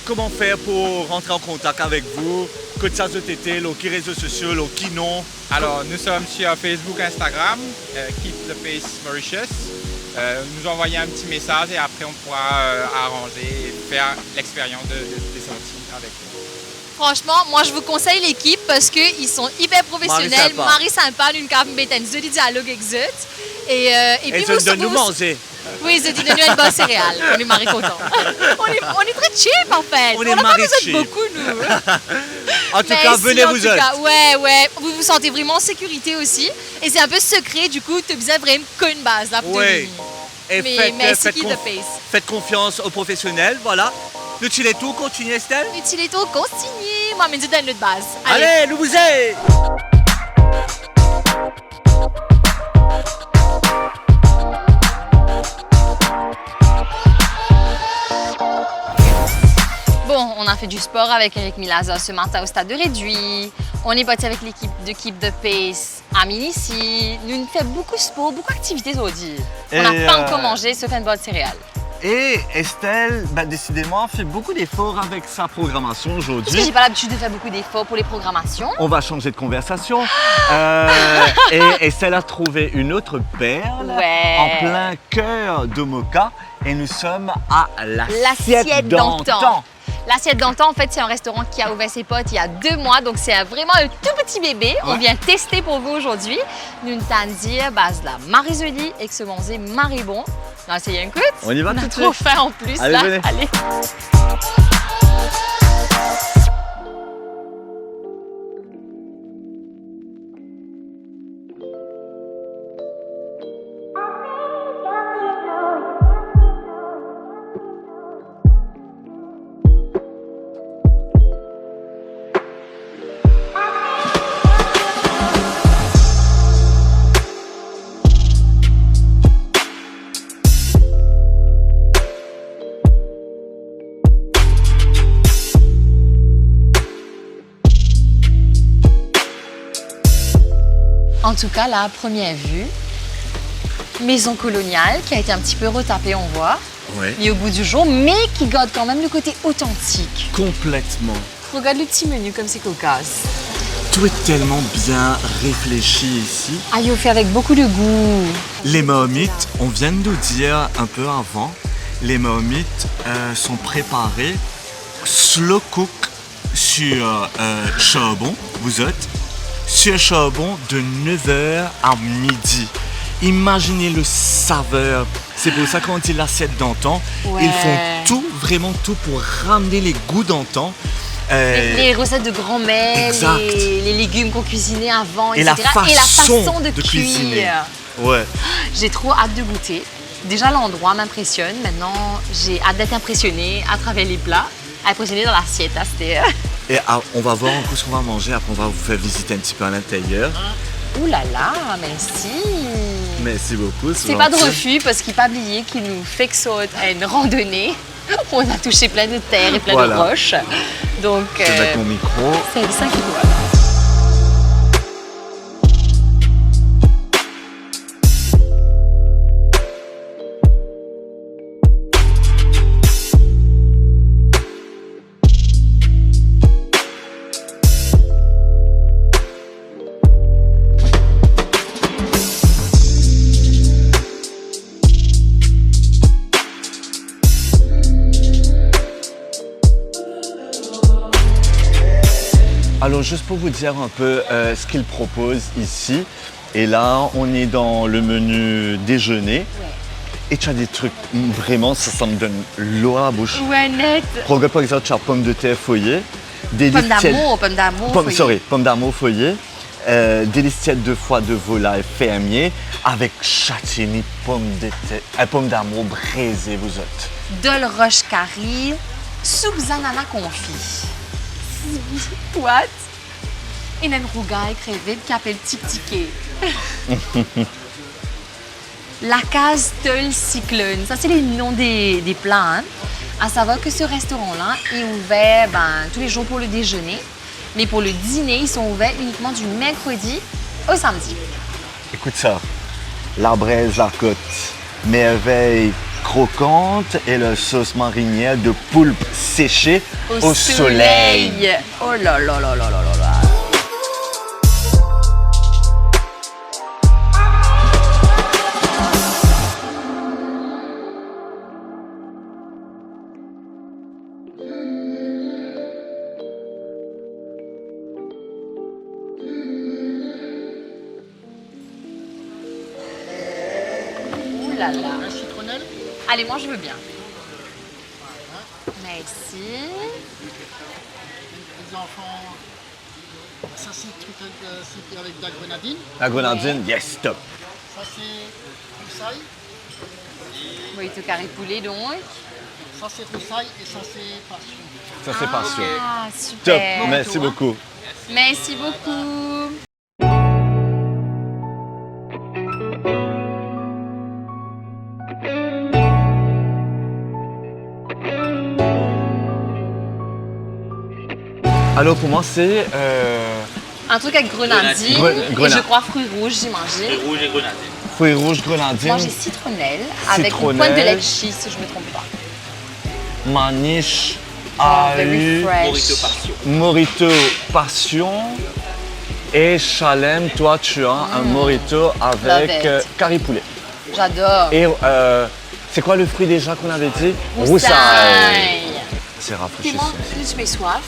comment faire pour rentrer en contact avec vous? Que ça se tété, qui réseaux sociaux, qui non? Alors, nous sommes sur Facebook, Instagram, Keep the Pace Mauritius. Nous envoyer un petit message et après on pourra arranger et faire l'expérience des sorties avec vous. Franchement, moi je vous conseille l'équipe parce qu'ils sont hyper professionnels. Marie sympa, d'une cave bétaine, de dialogue exit. Et puis Et je donne nous manger. Oui, je dis de nous une bonne céréale. On est Marie content. on est très cheap en fait. On est n'a pas Marie besoin de cheap. beaucoup nous. En tout Mais cas, si, venez en vous tout autres. cas, ouais. Vous vous sentez vraiment en sécurité aussi. Et c'est un peu secret, du coup, tu as besoin vraiment qu'une base là pour te Ouais. venir. Et Mais c'est qui the pace. faites confiance aux professionnels, voilà. Nous tirez tout, continue Estelle. Utilisez tout, continuez. Moi, mais dis donne notre base. Allez, nous vous êtes. Bon, on a fait du sport avec Eric Milaza ce matin au stade de réduit. On est parti avec l'équipe de Keep the Pace à Minici. Nous avons fait beaucoup de sport, beaucoup d'activités aujourd'hui. On n'a Et, pas encore mangé, sauf une bonne céréale. Et Estelle, décidément, fait beaucoup d'efforts avec sa programmation Parce que aujourd'hui. j'ai pas l'habitude de faire beaucoup d'efforts pour les programmations. On va changer de conversation. Et Estelle a trouvé une autre perle Ouais. en plein cœur de Moka. Et nous sommes à L'assiette d'antan. L'assiette d'antan, en fait, c'est un restaurant qui a ouvert ses portes il y a 2 mois. Donc, c'est vraiment un tout petit bébé. On vient tester pour vous aujourd'hui. Nous t'en dire, base là, Marie-Jolie et que se manger Marie-Bon. On va essayer un coup. On y va On tout a de trop suite. faim en plus Allez, là. venez. Allez. En tout cas, là, à première vue, maison coloniale qui a été un petit peu retapée, on voit, Oui. mis au bout du jour, mais qui garde quand même le côté authentique. Complètement. Regarde le petit menu comme c'est cocasse. Tout est tellement bien réfléchi ici. Ah, il fait avec beaucoup de goût. Les marmites, on vient de nous dire un peu avant, les marmites sont préparées slow cook sur charbon, vous êtes, sur charbon de 9h à midi. Imaginez le saveur. C'est pour ça qu'on dit l'assiette d'antan. Ouais. Ils font tout, vraiment tout pour ramener les goûts d'antan. Les recettes de grand-mère, Exact. les légumes qu'on cuisinait avant, Et etc. la façon de cuisiner. cuire. Ouais. J'ai trop hâte de goûter. Déjà, l'endroit m'impressionne. Maintenant, j'ai hâte d'être impressionnée à travers les plats. Impressionnée dans l'assiette. Là, c'était... Et on va voir un peu ce qu'on va manger. Après, on va vous faire visiter un petit peu à l'intérieur. Ouh là là, merci. Merci beaucoup. C'est pas de gentil. refus parce qu'il n'a pas oublié qu'il nous fait que ça à une randonnée. On a touché plein de terre et plein de roches. Donc, Je vais mettre mon micro. c'est 5 étoiles. Alors, juste pour vous dire un peu ce qu'ils proposent ici. Et là, on est dans le menu déjeuner. Et tu as des trucs, vraiment, ça me donne l'eau à la bouche. Ouais, net. Regarde, par exemple, tu as pommes de terre feuillées. Des Pomme listiettes- d'amour, feuillée. Pommes d'amour feuillées. Des listiettes de foie de volaille fermier avec châtaignier, pommes d'amour braisées, vous êtes. Dol roche curry, soupe zanana confit. What? Et une rougaille crevette qui appelle tic tiquet. La case Tol Cyclone, ça c'est les noms des plats. Hein. À savoir que ce restaurant-là est ouvert tous les jours pour le déjeuner, mais pour le dîner, ils sont ouverts uniquement du mercredi au samedi. Écoute ça, la braise, la côte, merveille croquante et la sauce marinière de poulpe séchée au soleil. Oh là là là là là là là. Ouh là là. Un citronnelle. Allez, moi je veux bien. Merci. Les enfants, ça c'est c'est avec de la grenadine. La grenadine, yes, stop. Ça c'est roussaille. Oui, tout carré poulet donc. Ça c'est roussaille et ça c'est passion. Ça, c'est passion. Ah, Top, super. merci beaucoup. Merci beaucoup. Alors, pour moi, c'est Un truc avec grenadine. Et je crois fruits rouges, j'ai mangé. fruits rouges, grenadine, Manger citronnelle avec une Citronnelle. pointe de lait de chi, si je ne me trompe pas. maniche, Very ahu, fresh. morito passion et chalem. Toi, tu as un morito avec Love it. curry poulet. J'adore. Et c'est quoi le fruit déjà qu'on avait dit? Roussaille. C'est Puis rafraîchissant. moi, je m'ai soif.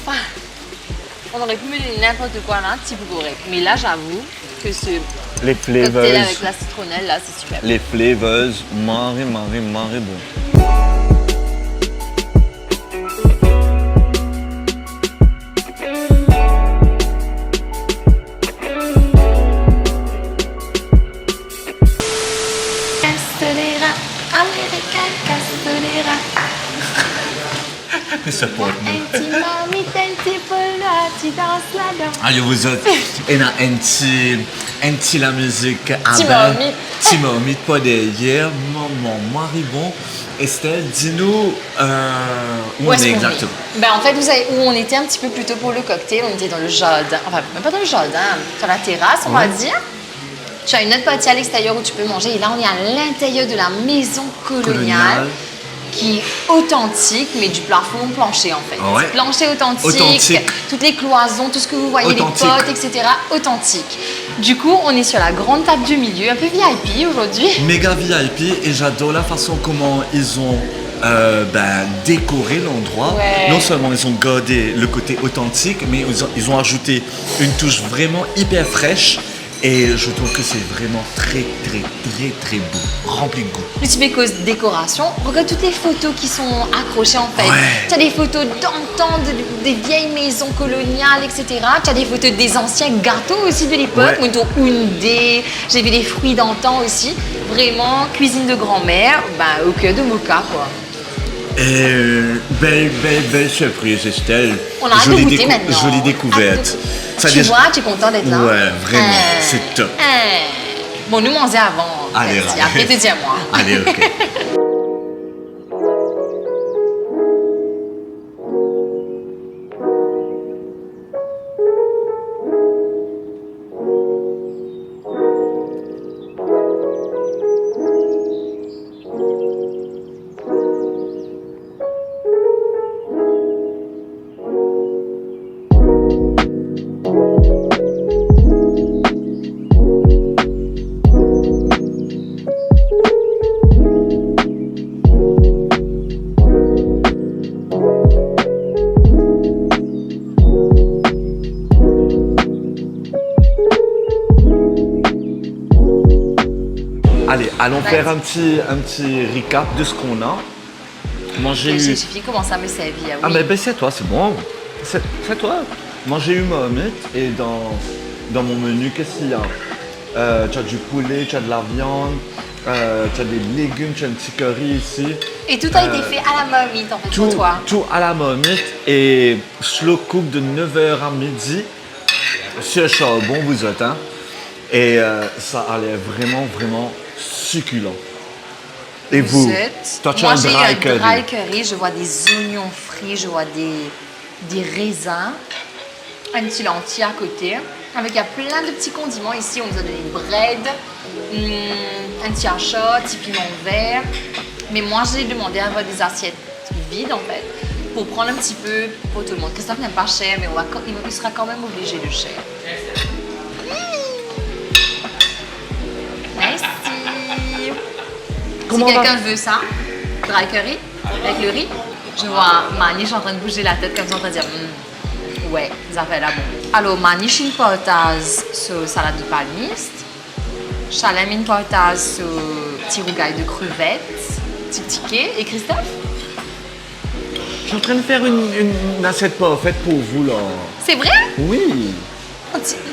On aurait pu me donner n'importe quoi là, type correct. Mais là, j'avoue que ce Les cocktail flavors, avec la citronnelle, là, c'est super. les flavors, marré bon. Castanera, America, Castanera. Support me. Mami, tipo là, tu danses là-dedans. Allez, vous autres, et na enti la musique Timormite. Timormite, pas derrière, maman, maribon. Estelle, dis-nous où on est-ce est qu'on exactement. En fait, vous savez où on était un petit peu plus tôt pour le cocktail. On était dans le jardin. Enfin, même pas dans le jardin, sur la terrasse, on va dire. Tu as une autre partie à l'extérieur où tu peux manger. Et là, on est à l'intérieur de la maison coloniale. qui est authentique, mais du plafond au plancher en fait. Ouais. Plancher authentique, toutes les cloisons, tout ce que vous voyez, Authentique. les potes, etc. Authentique. Du coup, on est sur la grande table du milieu, un peu VIP aujourd'hui. Méga VIP et j'adore la façon comment ils ont décoré l'endroit. Ouais. Non seulement ils ont gardé le côté authentique, mais ils ont ajouté une touche vraiment hyper fraîche. Et je trouve que c'est vraiment très beau, rempli de goût. Le Tibéco's décoration, regarde toutes les photos qui sont accrochées en fait. Ouais. Tu as des photos d'antan, des vieilles maisons coloniales, etc. Tu as des photos des anciens gâteaux aussi de l'époque, Ouais. Houndé, j'ai vu des fruits d'antan aussi. Vraiment, cuisine de grand-mère, au cœur de Moka quoi. Belle surprise Estelle. On a hâte de goûter maintenant. Jolie découverte. Ça Tu déjà- vois, tu es content d'être là? Ouais, vraiment, c'est top. Bon, nous manger avant. Allez, merci. allez. Après, te dis à moi. Allez, ok. Allez, allons faire un petit recap de ce qu'on a. Moi j'ai eu... J'ai fini comment ça me servir. Oui. Ah mais c'est toi, c'est bon. C'est toi. Moi j'ai eu Mohamed et dans mon menu, qu'est-ce qu'il y a? Tu as du poulet, tu as de la viande, tu as des légumes, tu as un petit curry ici. Et tout a été fait à la marmite en fait pour toi. Tout à la marmite et slow cook de 9h à midi sur charbon, vous êtes, hein? Et ça a l'air vraiment succulent. Et vous? Toi, tu as Moi, un j'ai eu dry un curry. dry curry. Je vois des oignons frits, je vois des raisins, un petit lentilles à côté. Avec il y a plein de petits condiments ici. On nous a donné une bread, un petit achat, petit piment vert. Mais moi, j'ai demandé à avoir des assiettes vides en fait, pour prendre un petit peu pour tout le monde. Christophe n'aime pas cher, mais il sera quand même obligé de cher. Merci. Si quelqu'un veut ça, dry curry, avec le riz, je vois Manish en train de bouger la tête comme ça, en train de dire ouais, ça fait là bon. Alors, Manish une portage sur salade de palmiste, Chalem une portage sur petit rougail de crevettes, petit ticket, et Christophe? Je suis en train de faire une assiette parfaite pour vous là. C'est vrai? Oui.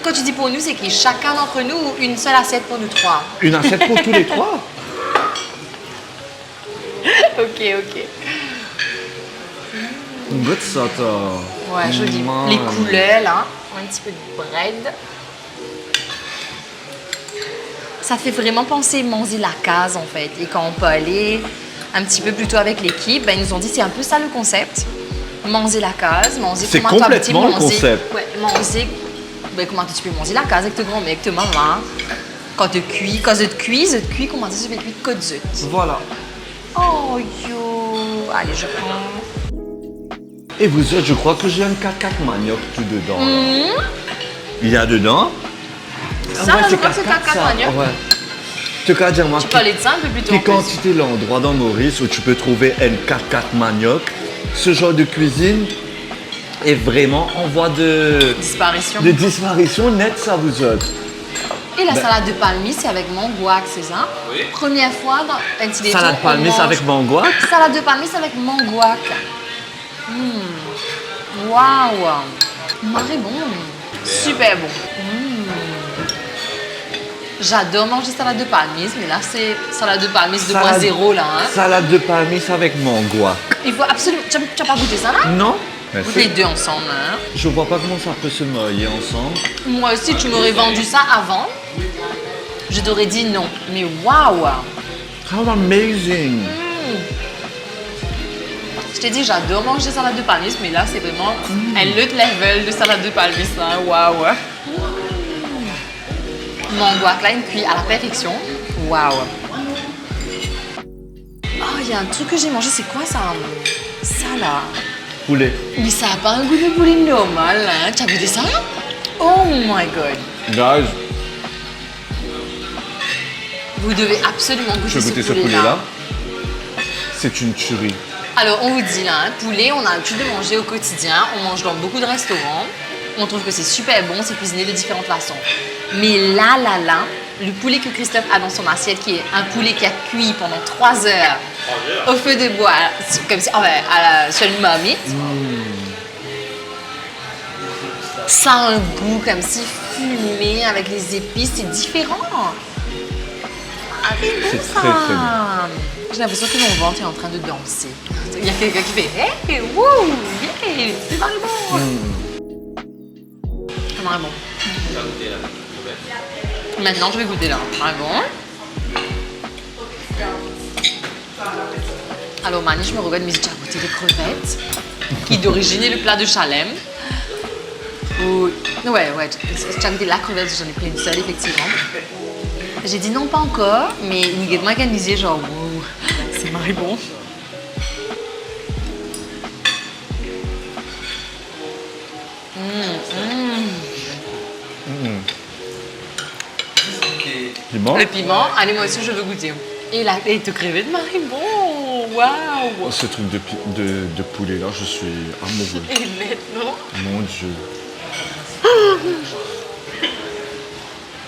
Quand tu dis pour nous, c'est que chacun d'entre nous, une seule assiette pour nous trois. Une assiette pour tous les trois. Ok. Goûte ça, toi. Ouais, joli. Les couleurs, là. Un petit peu de bread. Ça fait vraiment penser manger la case, en fait. Et quand on peut aller un petit peu plus tôt avec l'équipe, ils nous ont dit c'est un peu ça le concept. Manger la case, manger C'est comment complètement le concept. Ouais, manger... comment tu peux manger la case avec ton grand-mère, avec ta maman. Quand tu cuis, comment tu fais cuire côte zut. Voilà. Oh, yo. Allez, je prends... Et vous autres, je crois que j'ai un 4-4 manioc tout dedans. Là. Il y a dedans. Ça, je crois que c'est 4-4 manioc. Ouais. Tu peux dire moi Tu peux aller de ça un peu plus tôt. quelle quantité l'endroit dans Maurice où tu peux trouver un 4-4 manioc. Ce genre de cuisine est vraiment en voie de disparition nette, ça vous autres. Et la salade de palmis, c'est avec manguac, c'est ça? Oui. Première fois dans un petit détour. Salade palmis avec manguac. Salade de palmis avec manguac. Waouh! Marré bon. Super bon. J'adore manger salade de palmis, mais là c'est salade de palmis 2.0 là. Hein? Salade de palmis avec manguac. Il faut absolument. Tu n'as pas goûté ça là? Non. Goûte les deux ensemble. Hein? Je vois pas comment ça peut se marier ensemble. Moi aussi, tu m'aurais vendu ça avant. Je t'aurais dit non. Mais waouh! How amazing! Je t'ai dit, j'adore manger salade de palmis, mais là, c'est vraiment un autre level de salade de palmis. Hein. Waouh! Mon guac là, il cuit à la perfection. Waouh! Oh, il y a un truc que j'ai mangé, c'est quoi ça? Ça là. Poulet. Mais ça n'a pas un goût de poulet normal, hein? Tu as goûté ça? Oh my god. Guys, Vous devez absolument je goûter vais goûter ce ce poulet-là. poulet-là. C'est une tuerie. Alors, on vous dit là, hein, poulet, on a l'habitude de manger au quotidien. On mange dans beaucoup de restaurants. On trouve que c'est super bon, c'est cuisiné de différentes façons. Mais là, le poulet que Christophe a dans son assiette, qui est un poulet qui a cuit pendant 3 heures au feu de bois, comme si, sur une marmite, ça a un goût comme si fumé avec les épices, c'est différent. C'est très très bon. J'ai l'impression que mon ventre est en train de danser. Il y a quelqu'un qui fait hey, wouh, yeah, c'est vraiment bon. C'est vraiment bon. Maintenant, je vais goûter là. Vraiment. Alors, Mani, je me regarde, mais j'ai déjà goûté les crevettes, qui d'origine est le plat de Chalem. Ouais, j'ai déjà goûté la crevette, j'en ai pris une seule, effectivement. J'ai dit non, pas encore, mais il y a moi qui me disait genre, wow, c'est marré bon. Piment. Le piment, allez, moi aussi je veux goûter. Et la te crevettes, marré bon, waouh. Ce truc de poulet là, je suis amoureux. Et maintenant, Mon Dieu.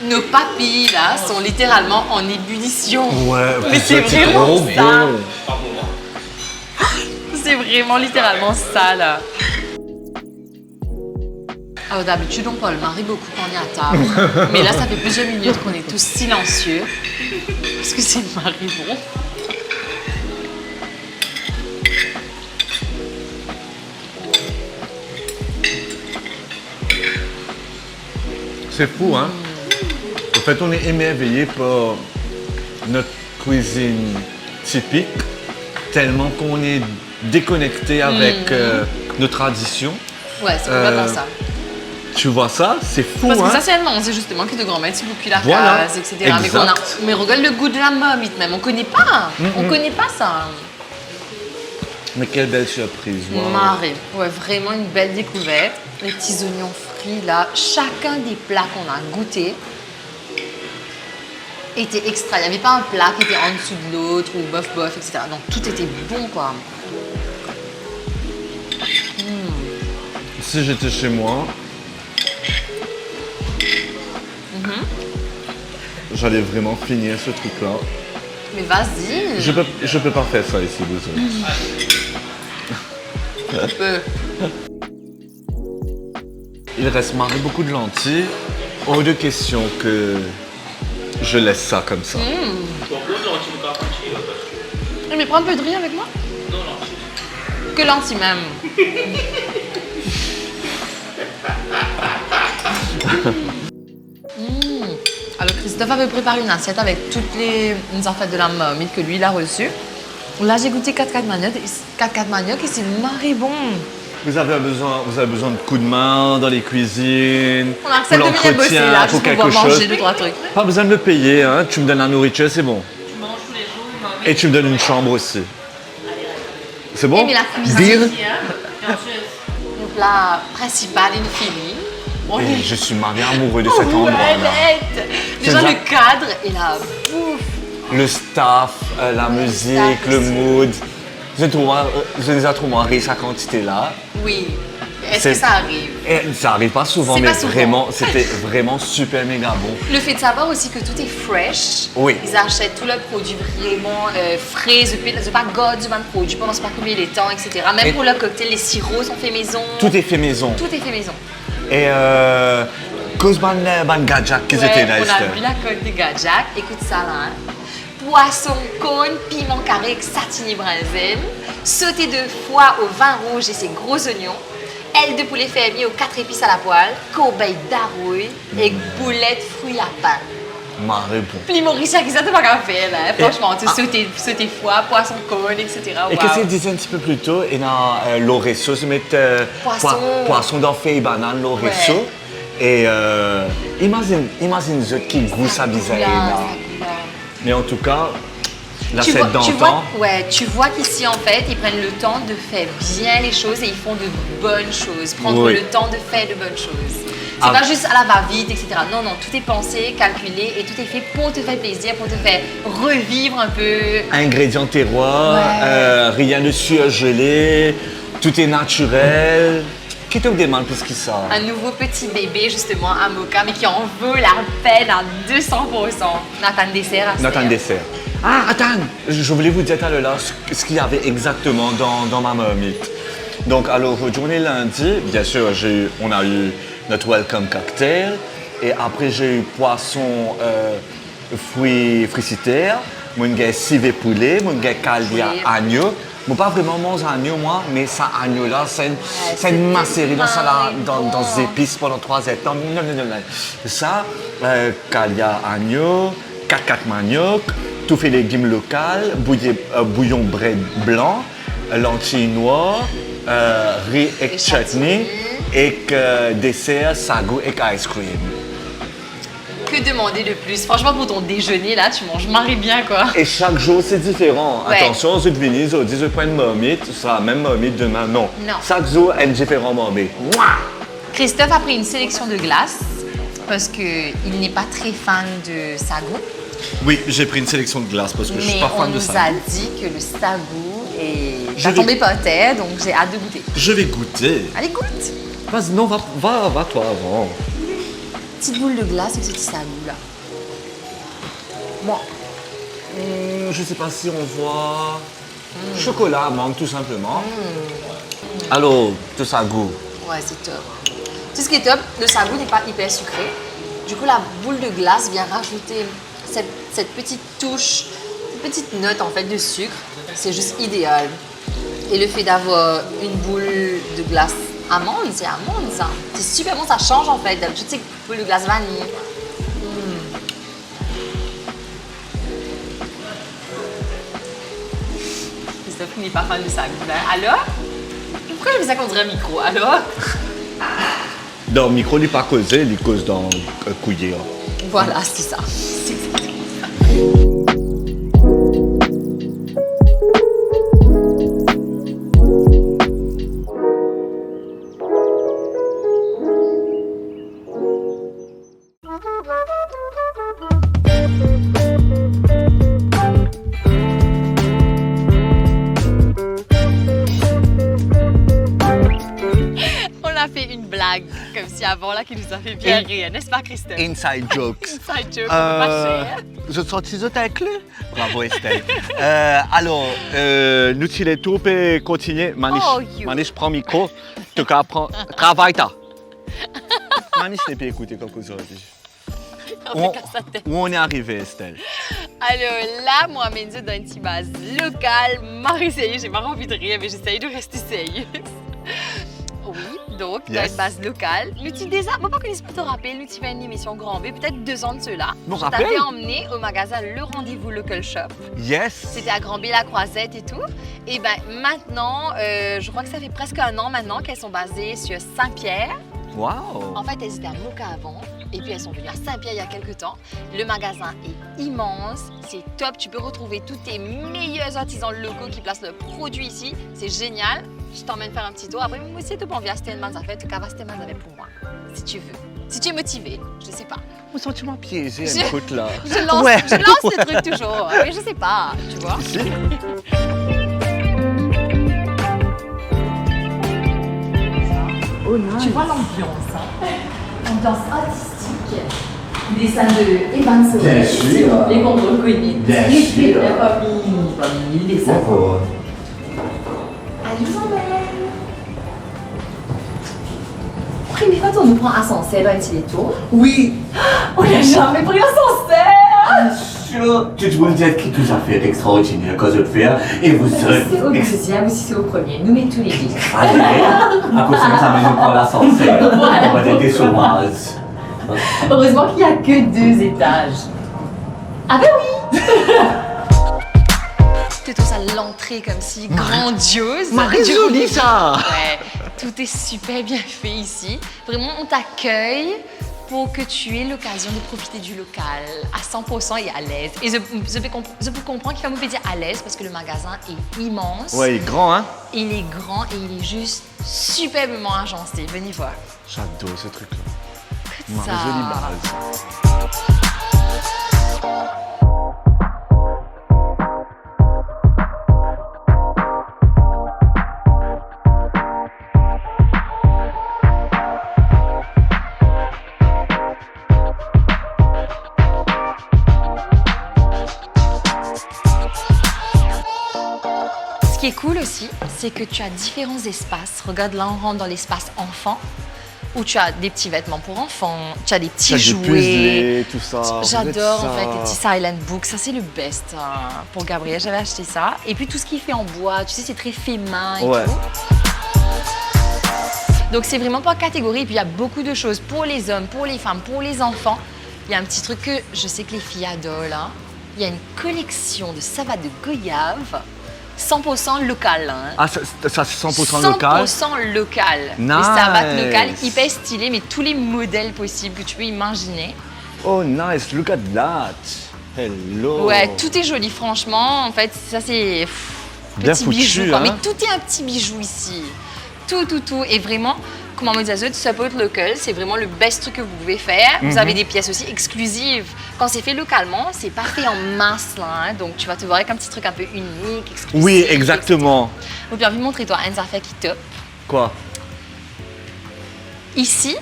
nos papilles là sont littéralement en ébullition. Ouais, mais c'est vraiment trop ça. bon. C'est vraiment littéralement ça là. Alors d'habitude on parle marie beaucoup quand on est à table. Mais là ça fait plusieurs minutes qu'on est tous silencieux. Parce que c'est marie bon. C'est fou, hein? En fait, on est émerveillé par notre cuisine typique, tellement qu'on est déconnecté avec nos traditions. Ouais, c'est complètement ça. Tu vois ça? C'est fou, Parce que hein? ça, c'est on sait justement que de grand-mère, c'est beaucoup la Voilà. case, etc. Mais regarde le goût de la marmite même, on connaît pas. On connaît pas ça. Mais quelle belle surprise. Wow. Marée. Ouais, vraiment une belle découverte. Les petits oignons frits là, chacun des plats qu'on a goûté était extra. Il n'y avait pas un plat qui était en dessous de l'autre ou bof, etc. Donc tout était bon quoi. Si j'étais chez moi, j'allais vraiment finir ce truc-là. Mais vas-y. Je peux pas faire ça ici, désolé. Tu peux. Il reste marré beaucoup de lentilles. Hors de question que je laisse ça comme ça. Mais prends un peu de riz avec moi. Non, lentilles. Que lentilles même. Alors Christophe avait préparé une assiette avec toutes les affaires de la marmite que lui il a reçues. Là j'ai goûté 4-4 manioc et c'est marré bon. Vous avez besoin de coups de main dans les cuisines, On accepte de venir bosser là pour juste pour quelque pouvoir chose. manger 2-3 trucs. Pas besoin de me payer, hein. Tu me donnes la nourriture, c'est bon. Tu manges tous les jours, Et tu me donnes une chambre aussi. C'est bon? mais la cuisine. Deal? Le plat principal est fini. Bon, Et je suis marié amoureux de cet endroit-là. net. Déjà C'est le cadre et la bouffe. Le staff, la musique, le mood. Je les ai trop marré sa quantité là. Oui. Est-ce que ça arrive? Et ça arrive pas souvent, C'est mais pas souvent. vraiment, c'était vraiment super méga bon. Le fait de savoir aussi que tout est fresh. Oui. Ils achètent tous leurs produits vraiment frais, ils pas god du même produit pendant pas combien de temps, etc. Même Et pour leurs cocktails, les sirops sont faits maison. Tout est fait maison. Tout est fait maison. Et cause ban gadjak qu'ils étaient là, on a Esther. vu la coque de Gadjak. Écoute ça là. Hein. Poisson cône, piment carré avec satini braisel, sauté de foie au vin rouge et ses gros oignons, ailes de poulet fermier aux 4 épices à la poêle, corbeille d'arouille et boulettes fruits à pain. Marré bon. Puis Maurice, qui ça t'as pas qu'à faire là. Franchement, tu sauté foie, poisson cône, etc. Et qu'est-ce qu'il disait un petit peu plus tôt? Et dans l'oresso, se mettre poisson d'enfer et banane, l'oresso. Ouais. Et imagine ce qui goûte ça bizarre là. Mais en tout cas, l'assiette d'antan. Tu vois qu'ici, en fait, ils prennent le temps de faire bien les choses et ils font de bonnes choses. Prendre le temps de faire de bonnes choses. C'est pas juste à la va-vite, etc. Non, tout est pensé, calculé et tout est fait pour te faire plaisir, pour te faire revivre un peu. Ingrédients terroirs, rien de surgelé, tout est naturel. Qui te demande plus que ça? Un nouveau petit bébé, justement, à Moka, mais qui en vaut la peine à 200%. Nathan Dessert. Nathan Dessert. Ah, attends, je voulais vous dire tout à l'heure ce qu'il y avait exactement dans ma marmite. Donc, alors, journée lundi, bien sûr, on a eu notre welcome cocktail. Et après, j'ai eu poisson, fruits fricitaires, mon gars civet poulet, mon gars calia agneau. Je ne pas vraiment manger agneau, moi, mais ça agneau-là, c'est une macérie dans des épices pendant 3 étapes. Non. Ça, calia agneau, 4 manioc, tout fait légumes locaux, bouillon blanc, lentilles noires, riz et chutney, et dessert, sagou et ice cream. Que demander de plus? Franchement, pour ton déjeuner, là, tu manges marre bien, quoi. Et chaque jour, c'est différent. Attention, je venez, je dis, je prends une marmite, ce sera la même marmite demain. Non. Chaque jour, une différente marmite. Christophe a pris une sélection de glaces parce qu'il n'est pas très fan de sagou. Oui, j'ai pris une sélection de glaces parce que je suis pas fan de sagou. Mais on nous a dit que le sagou est tombé par terre, donc j'ai hâte de goûter. Je vais goûter. Allez, goûte. Vas-y, non, va toi avant. Petite boule de glace avec ce petit sagou là. Moi, je sais pas si on voit chocolat, mangue tout simplement. Alors, le sagou. Ouais, c'est top. Tout ce qui est top, le sagou n'est pas hyper sucré. Du coup, la boule de glace vient rajouter cette petite touche, cette petite note en fait de sucre. C'est juste idéal. Et le fait d'avoir une boule de glace amande, c'est amande ça. C'est super bon, ça change en fait. D'habitude, c'est boule de glace vanille. Christophe n'est pas fan de sagou. Alors? Pourquoi je fais ça qu'on dirait un micro? Alors? Dans le micro, il n'est pas causé, il cause dans le couillé. Voilà, c'est ça. Comme si avant là, qui nous a fait bien rire, n'est-ce pas Christophe? Inside jokes. Inside jokes, pas cher. Je te sortis de ta clé. Bravo Estelle. Alors, nous tirons tout et continuer. Manish prend le micro. Tu apprends. Travaille ta. Manish n'est pas écouté comme aujourd'hui. Où on est arrivé Estelle? Alors là, moi, je dans une petite base locale. Marie-sérieuse, j'ai pas envie de rire, mais j'essaye de rester sérieuse. Oui, donc, dans une base locale. Nous déjà, moi, pas que je peux te rappeler, nous fait une émission Grand B, peut-être 2 ans de cela. Bon, je t'avais emmené au magasin Le Rendez-vous Local Shop. Yes. C'était à Grand B, la Croisette et tout. Et bien maintenant, je crois que ça fait presque 1 an maintenant qu'elles sont basées sur Saint-Pierre. Wow. En fait, elles étaient à Moka avant. Et puis elles sont venues à Saint-Pierre il y a quelques temps. Le magasin est immense, c'est top. Tu peux retrouver tous tes meilleurs artisans locaux qui placent leurs produits ici. C'est génial. Je t'emmène faire un petit tour. Après, moi aussi, tu peux envie à Steinmans en fait. Tu peux avoir Steinmans avec pour moi, si tu veux. Si tu es motivé, je sais pas. Où sont-tu m'as piégé, écoute là? Je lance le truc toujours. Mais je sais pas, tu vois. Si. Tu vois l'ambiance, hein? Ambiance artistique. Des salles de Evan Soleil. Bien sûr. Les contrôles connus. Bien sûr. La famille, les salles. Allez, vous emmène. Première fois, on nous prend ascenseur dans une tour. Oui. On n'a jamais pris l'ascenseur. Bien sûr. Tu dois me dire qui tout a fait extraordinaire quand je le fais. Et vous êtes. C'est au deuxième ou si c'est au premier. Nous mettons tous les 10. Allez, à cause de ça, nous prend l'ascenseur. On va être des sauvages. Heureusement qu'il n'y a que 2 étages. Ah ben oui. C'est tout ça, l'entrée comme si, grandiose. Marie-Jolie ça. Ouais, tout est super bien fait ici. Vraiment, on t'accueille pour que tu aies l'occasion de profiter du local à 100% et à l'aise. Et je peux comprendre qu'il va me dire à l'aise parce que le magasin est immense. Ouais, il est grand, hein? Il est grand et il est juste superbement agencé. Venez voir. J'adore ce truc-là. Écoute ça. Jolie base. Ce qui est cool aussi, c'est que tu as différents espaces. Regarde là, on rentre dans l'espace enfant, où tu as des petits vêtements pour enfants, tu as des petits jouets. Puzzles, tout ça. J'adore en fait les petits silent books, ça c'est le best pour Gabriel, j'avais acheté ça. Et puis tout ce qui est fait en bois, tu sais, c'est très fait main et tout. Donc c'est vraiment par catégorie, et puis il y a beaucoup de choses pour les hommes, pour les femmes, pour les enfants. Il y a un petit truc que je sais que les filles adorent là. Il y a une collection de savates de goyave. 100% local. Hein. Ah, ça c'est 100% local? 100% local. Nice. Les savates locales, hyper stylées, mais tous les modèles possibles que tu peux imaginer. Oh, nice. Look at that. Hello. Ouais, tout est joli, franchement. En fait, ça c'est bien petit foutu, bijou. Quoi. hein. Mais tout est un petit bijou ici. Tout. Et vraiment, comment me dire, support local, c'est vraiment le best truc que vous pouvez faire. Vous avez des pièces aussi exclusives. Quand c'est fait localement, c'est pas fait en masse, là. Hein. Donc, tu vas te voir avec un petit truc un peu unique, exclusif. Oui, exactement. J'ai envie de montrer toi une affaire qui top. Quoi? Ici,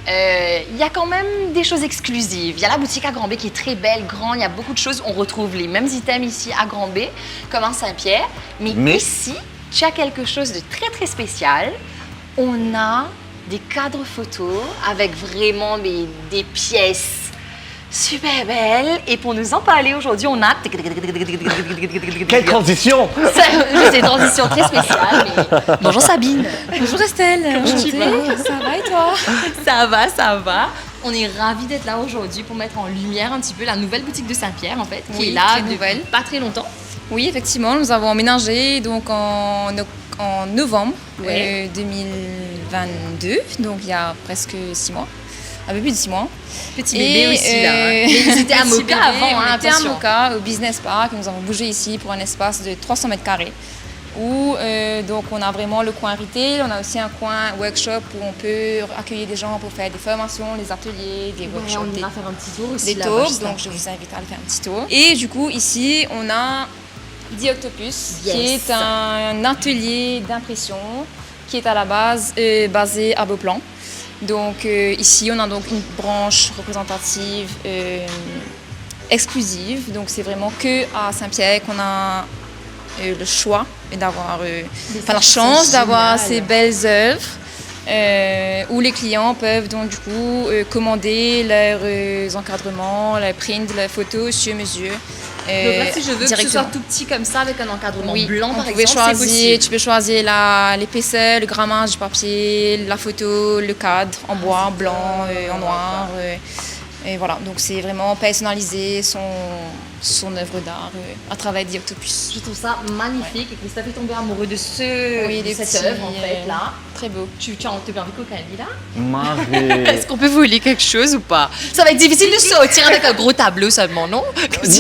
il y a quand même des choses exclusives. Il y a la boutique à Grand B qui est très belle, grande, il y a beaucoup de choses. On retrouve les mêmes items ici à Grand B, comme à Saint-Pierre. Mais ici, tu as quelque chose de très, très spécial. On a des cadres photos avec vraiment des pièces super belles. Et pour nous en parler aujourd'hui, on a... Quelle transition! C'est une transition très spéciale, mais... Bonjour Sabine. Bonjour Estelle. Comment tu vas? Ça va et toi? Ça va. On est ravis d'être là aujourd'hui pour mettre en lumière un petit peu la nouvelle boutique de Saint-Pierre, en fait, qui est là depuis pas très longtemps. Oui, effectivement, nous avons emménagé donc en novembre 2022, donc il y a presque 6 mois. Un peu plus de 6 mois. Petit bébé aussi, là. Hein. Mais ils étaient à Moka avant, on était à attention. Moka, au Business Park. Nous avons bougé ici pour un espace de 300 mètres carrés. Où donc on a vraiment le coin retail, on a aussi un coin workshop où on peut accueillir des gens pour faire des formations, des ateliers, des workshops. On ira faire un petit tour aussi. Des talks, donc je vous invite à aller faire un petit tour. Et du coup, ici, on a The Octopus, qui est un atelier d'impression qui est à la base basé à Beauplan. Donc ici, on a donc une branche représentative exclusive. Donc c'est vraiment que à Saint-Pierre qu'on a le choix et d'avoir la chance d'avoir ces belles œuvres où les clients peuvent donc du coup commander leurs encadrements, leurs prints, leurs photos sur mesure. Donc là, si je veux que ce soit tout petit comme ça, avec un encadrement blanc par exemple, c'est possible. Tu peux choisir l'épaisseur, le grammage du papier, la photo, le cadre en bois, blanc, en noir. Et voilà, donc c'est vraiment personnaliser son œuvre d'art à travers The Octopus. Je trouve ça magnifique et Christophe est tombé amoureux de cette œuvre en fait là. Très beau. Tu as envie de cocaïne là? Marie. Est-ce qu'on peut voler quelque chose ou pas? Ça va être difficile de sortir avec un gros tableau seulement, non?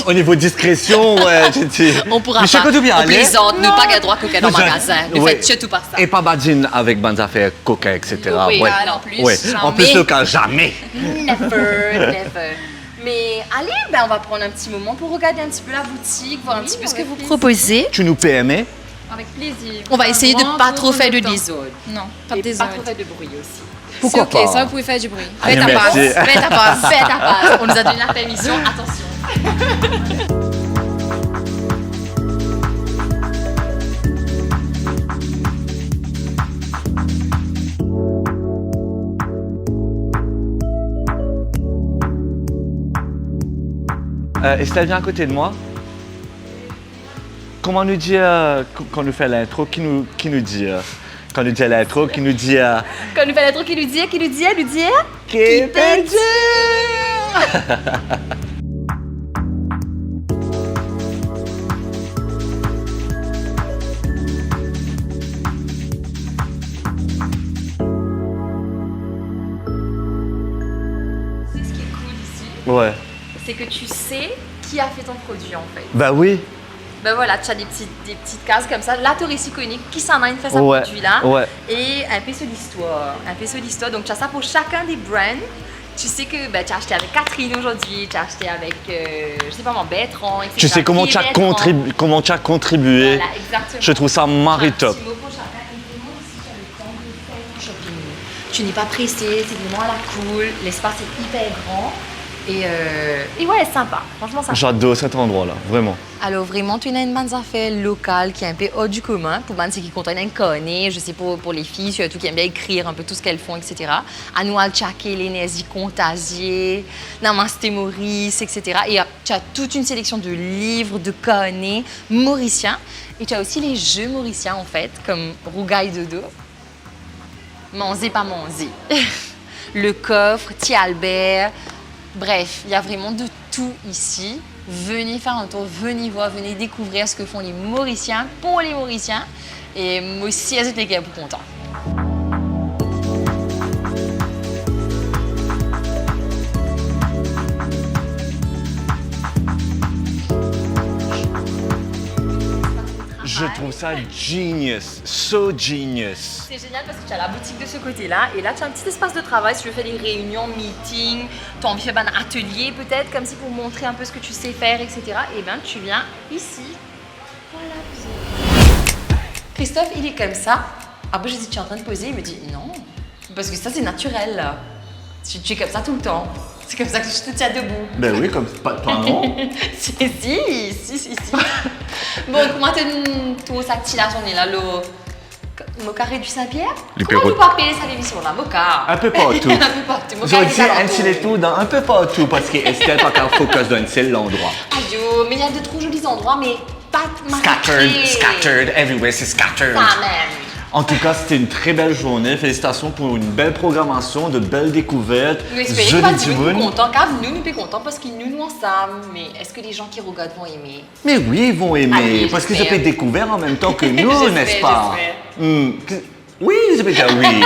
Au niveau discrétion, ouais, on pourra mais pas. On plaisante, ne pas droit cocaïne dans le magasin. Ne faites surtout pas ça. Et pas badine avec bonnes affaires, coca, etc. Oui, ouais. en plus. Ouais. En plus, le cas, jamais. Never. Mais allez, on va prendre un petit moment pour regarder un petit peu la boutique, voir un petit peu ce que vous proposez. Tu nous permets? Avec plaisir. On va essayer de ne pas trop faire de désordre. Non, pas de Et pas désordre. trop faire de bruit aussi. Pourquoi c'est ok, pas? ça vous pouvez faire du bruit. Allez, Fais ta passe. merci. Fais ta passe. On nous a donné la permission, attention. Estelle, viens à côté de moi. Comment nous dire, quand nous fait l'intro, qui nous dit, quand nous dit l'intro, qui nous dit... Quand nous fait l'intro, qui nous dit, Qui peut dire? Ouais. c'est que tu sais qui a fait ton produit en fait. Bah oui. Ben voilà, tu as des petites cases comme ça. La touriste iconique, qui s'en a une fait sa Ouais, produit là. ouais. Et un peu sur l'histoire. Donc tu as ça pour chacun des brands. Tu sais que ben, tu as acheté avec Catherine aujourd'hui, tu as acheté avec, je sais pas moi, Bertrand, etc. Tu sais comment tu as contribué. Voilà, exactement. Je trouve ça marré top. Un petit mot pour chacun. Et vraiment, ici, tu as le temps de faire ton shopping. Tu n'es pas pressé, c'est vraiment à la cool. L'espace est hyper grand. Et ouais, sympa. Franchement, sympa. J'adore cet endroit-là, vraiment. Alors vraiment, tu as une bonne affaire locale qui est un peu hors du commun. Pour moi, c'est qui contiennent un connaît, je sais pour les filles, surtout qui aiment bien écrire un peu tout ce qu'elles font, etc. À nous, à checker les nazis contasiers, Namasté Maurice, etc. Et tu as toute une sélection de livres, de connais mauriciens. Et tu as aussi les jeux mauriciens, en fait, comme Rougaille Dodo, Manzé pas Manzé, Le Coffre, Thierry Albert. Bref, il y a vraiment de tout ici. Venez faire un tour, venez voir, venez découvrir ce que font les Mauriciens pour les Mauriciens. Et moi aussi, à toutes les gars, pour content. Je trouve ça genius, so genius. C'est génial parce que tu as la boutique de ce côté-là et là tu as un petit espace de travail si tu veux faire des réunions, meetings, tu as envie de faire un atelier peut-être comme si pour montrer un peu ce que tu sais faire, etc. Et bien tu viens ici. Voilà. Christophe il est comme ça. Après je dis tu es en train de poser, il me dit non, parce que ça c'est naturel là. Tu es comme ça tout le temps. C'est comme ça que je te tiens debout. Ben oui, comme pas toi non. si. Bon, comment tu as la journée là, le carré du Saint-Pierre? Comment tu peux appeler ça l'émission là, Moka? Un peu partout. Un peu partout. Je dis un tout dans un peu partout parce qu'Estelle pas qu'un focus d'un seul endroit. Aïe, mais il y a de trop jolis endroits, mais pas marqués. Scattered, everywhere c'est scattered. Ça même. En tout cas, c'était une très belle journée. Félicitations pour une belle programmation, de belles découvertes. Nous espérons pas que nous contents, car nous sommes contents parce qu'ils nous ensemble. Mais est-ce que les gens qui regardent vont aimer? Mais oui, ils vont aimer, allez, parce qu'ils ont fait découvrir en même temps que nous, n'est-ce pas? Oui, je vais dire oui.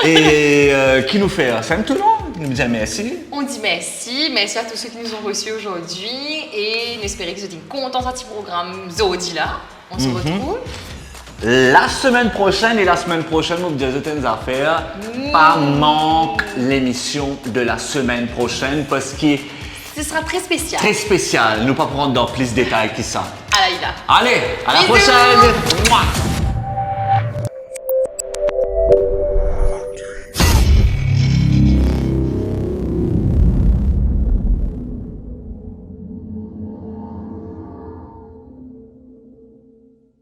et qui nous fait un simple tout le long? Nous disons merci. On dit merci à tous ceux qui nous ont reçus aujourd'hui et nous espérons que vous êtes contents de ce programme Zodi là. On se retrouve la semaine prochaine vous me dites des affaires. Pas manque l'émission de la semaine prochaine parce que ce sera très spécial. Très spécial. Nous pas prendre dans plus de détails que ça. À la Ila. Allez, à la prochaine. Mouah.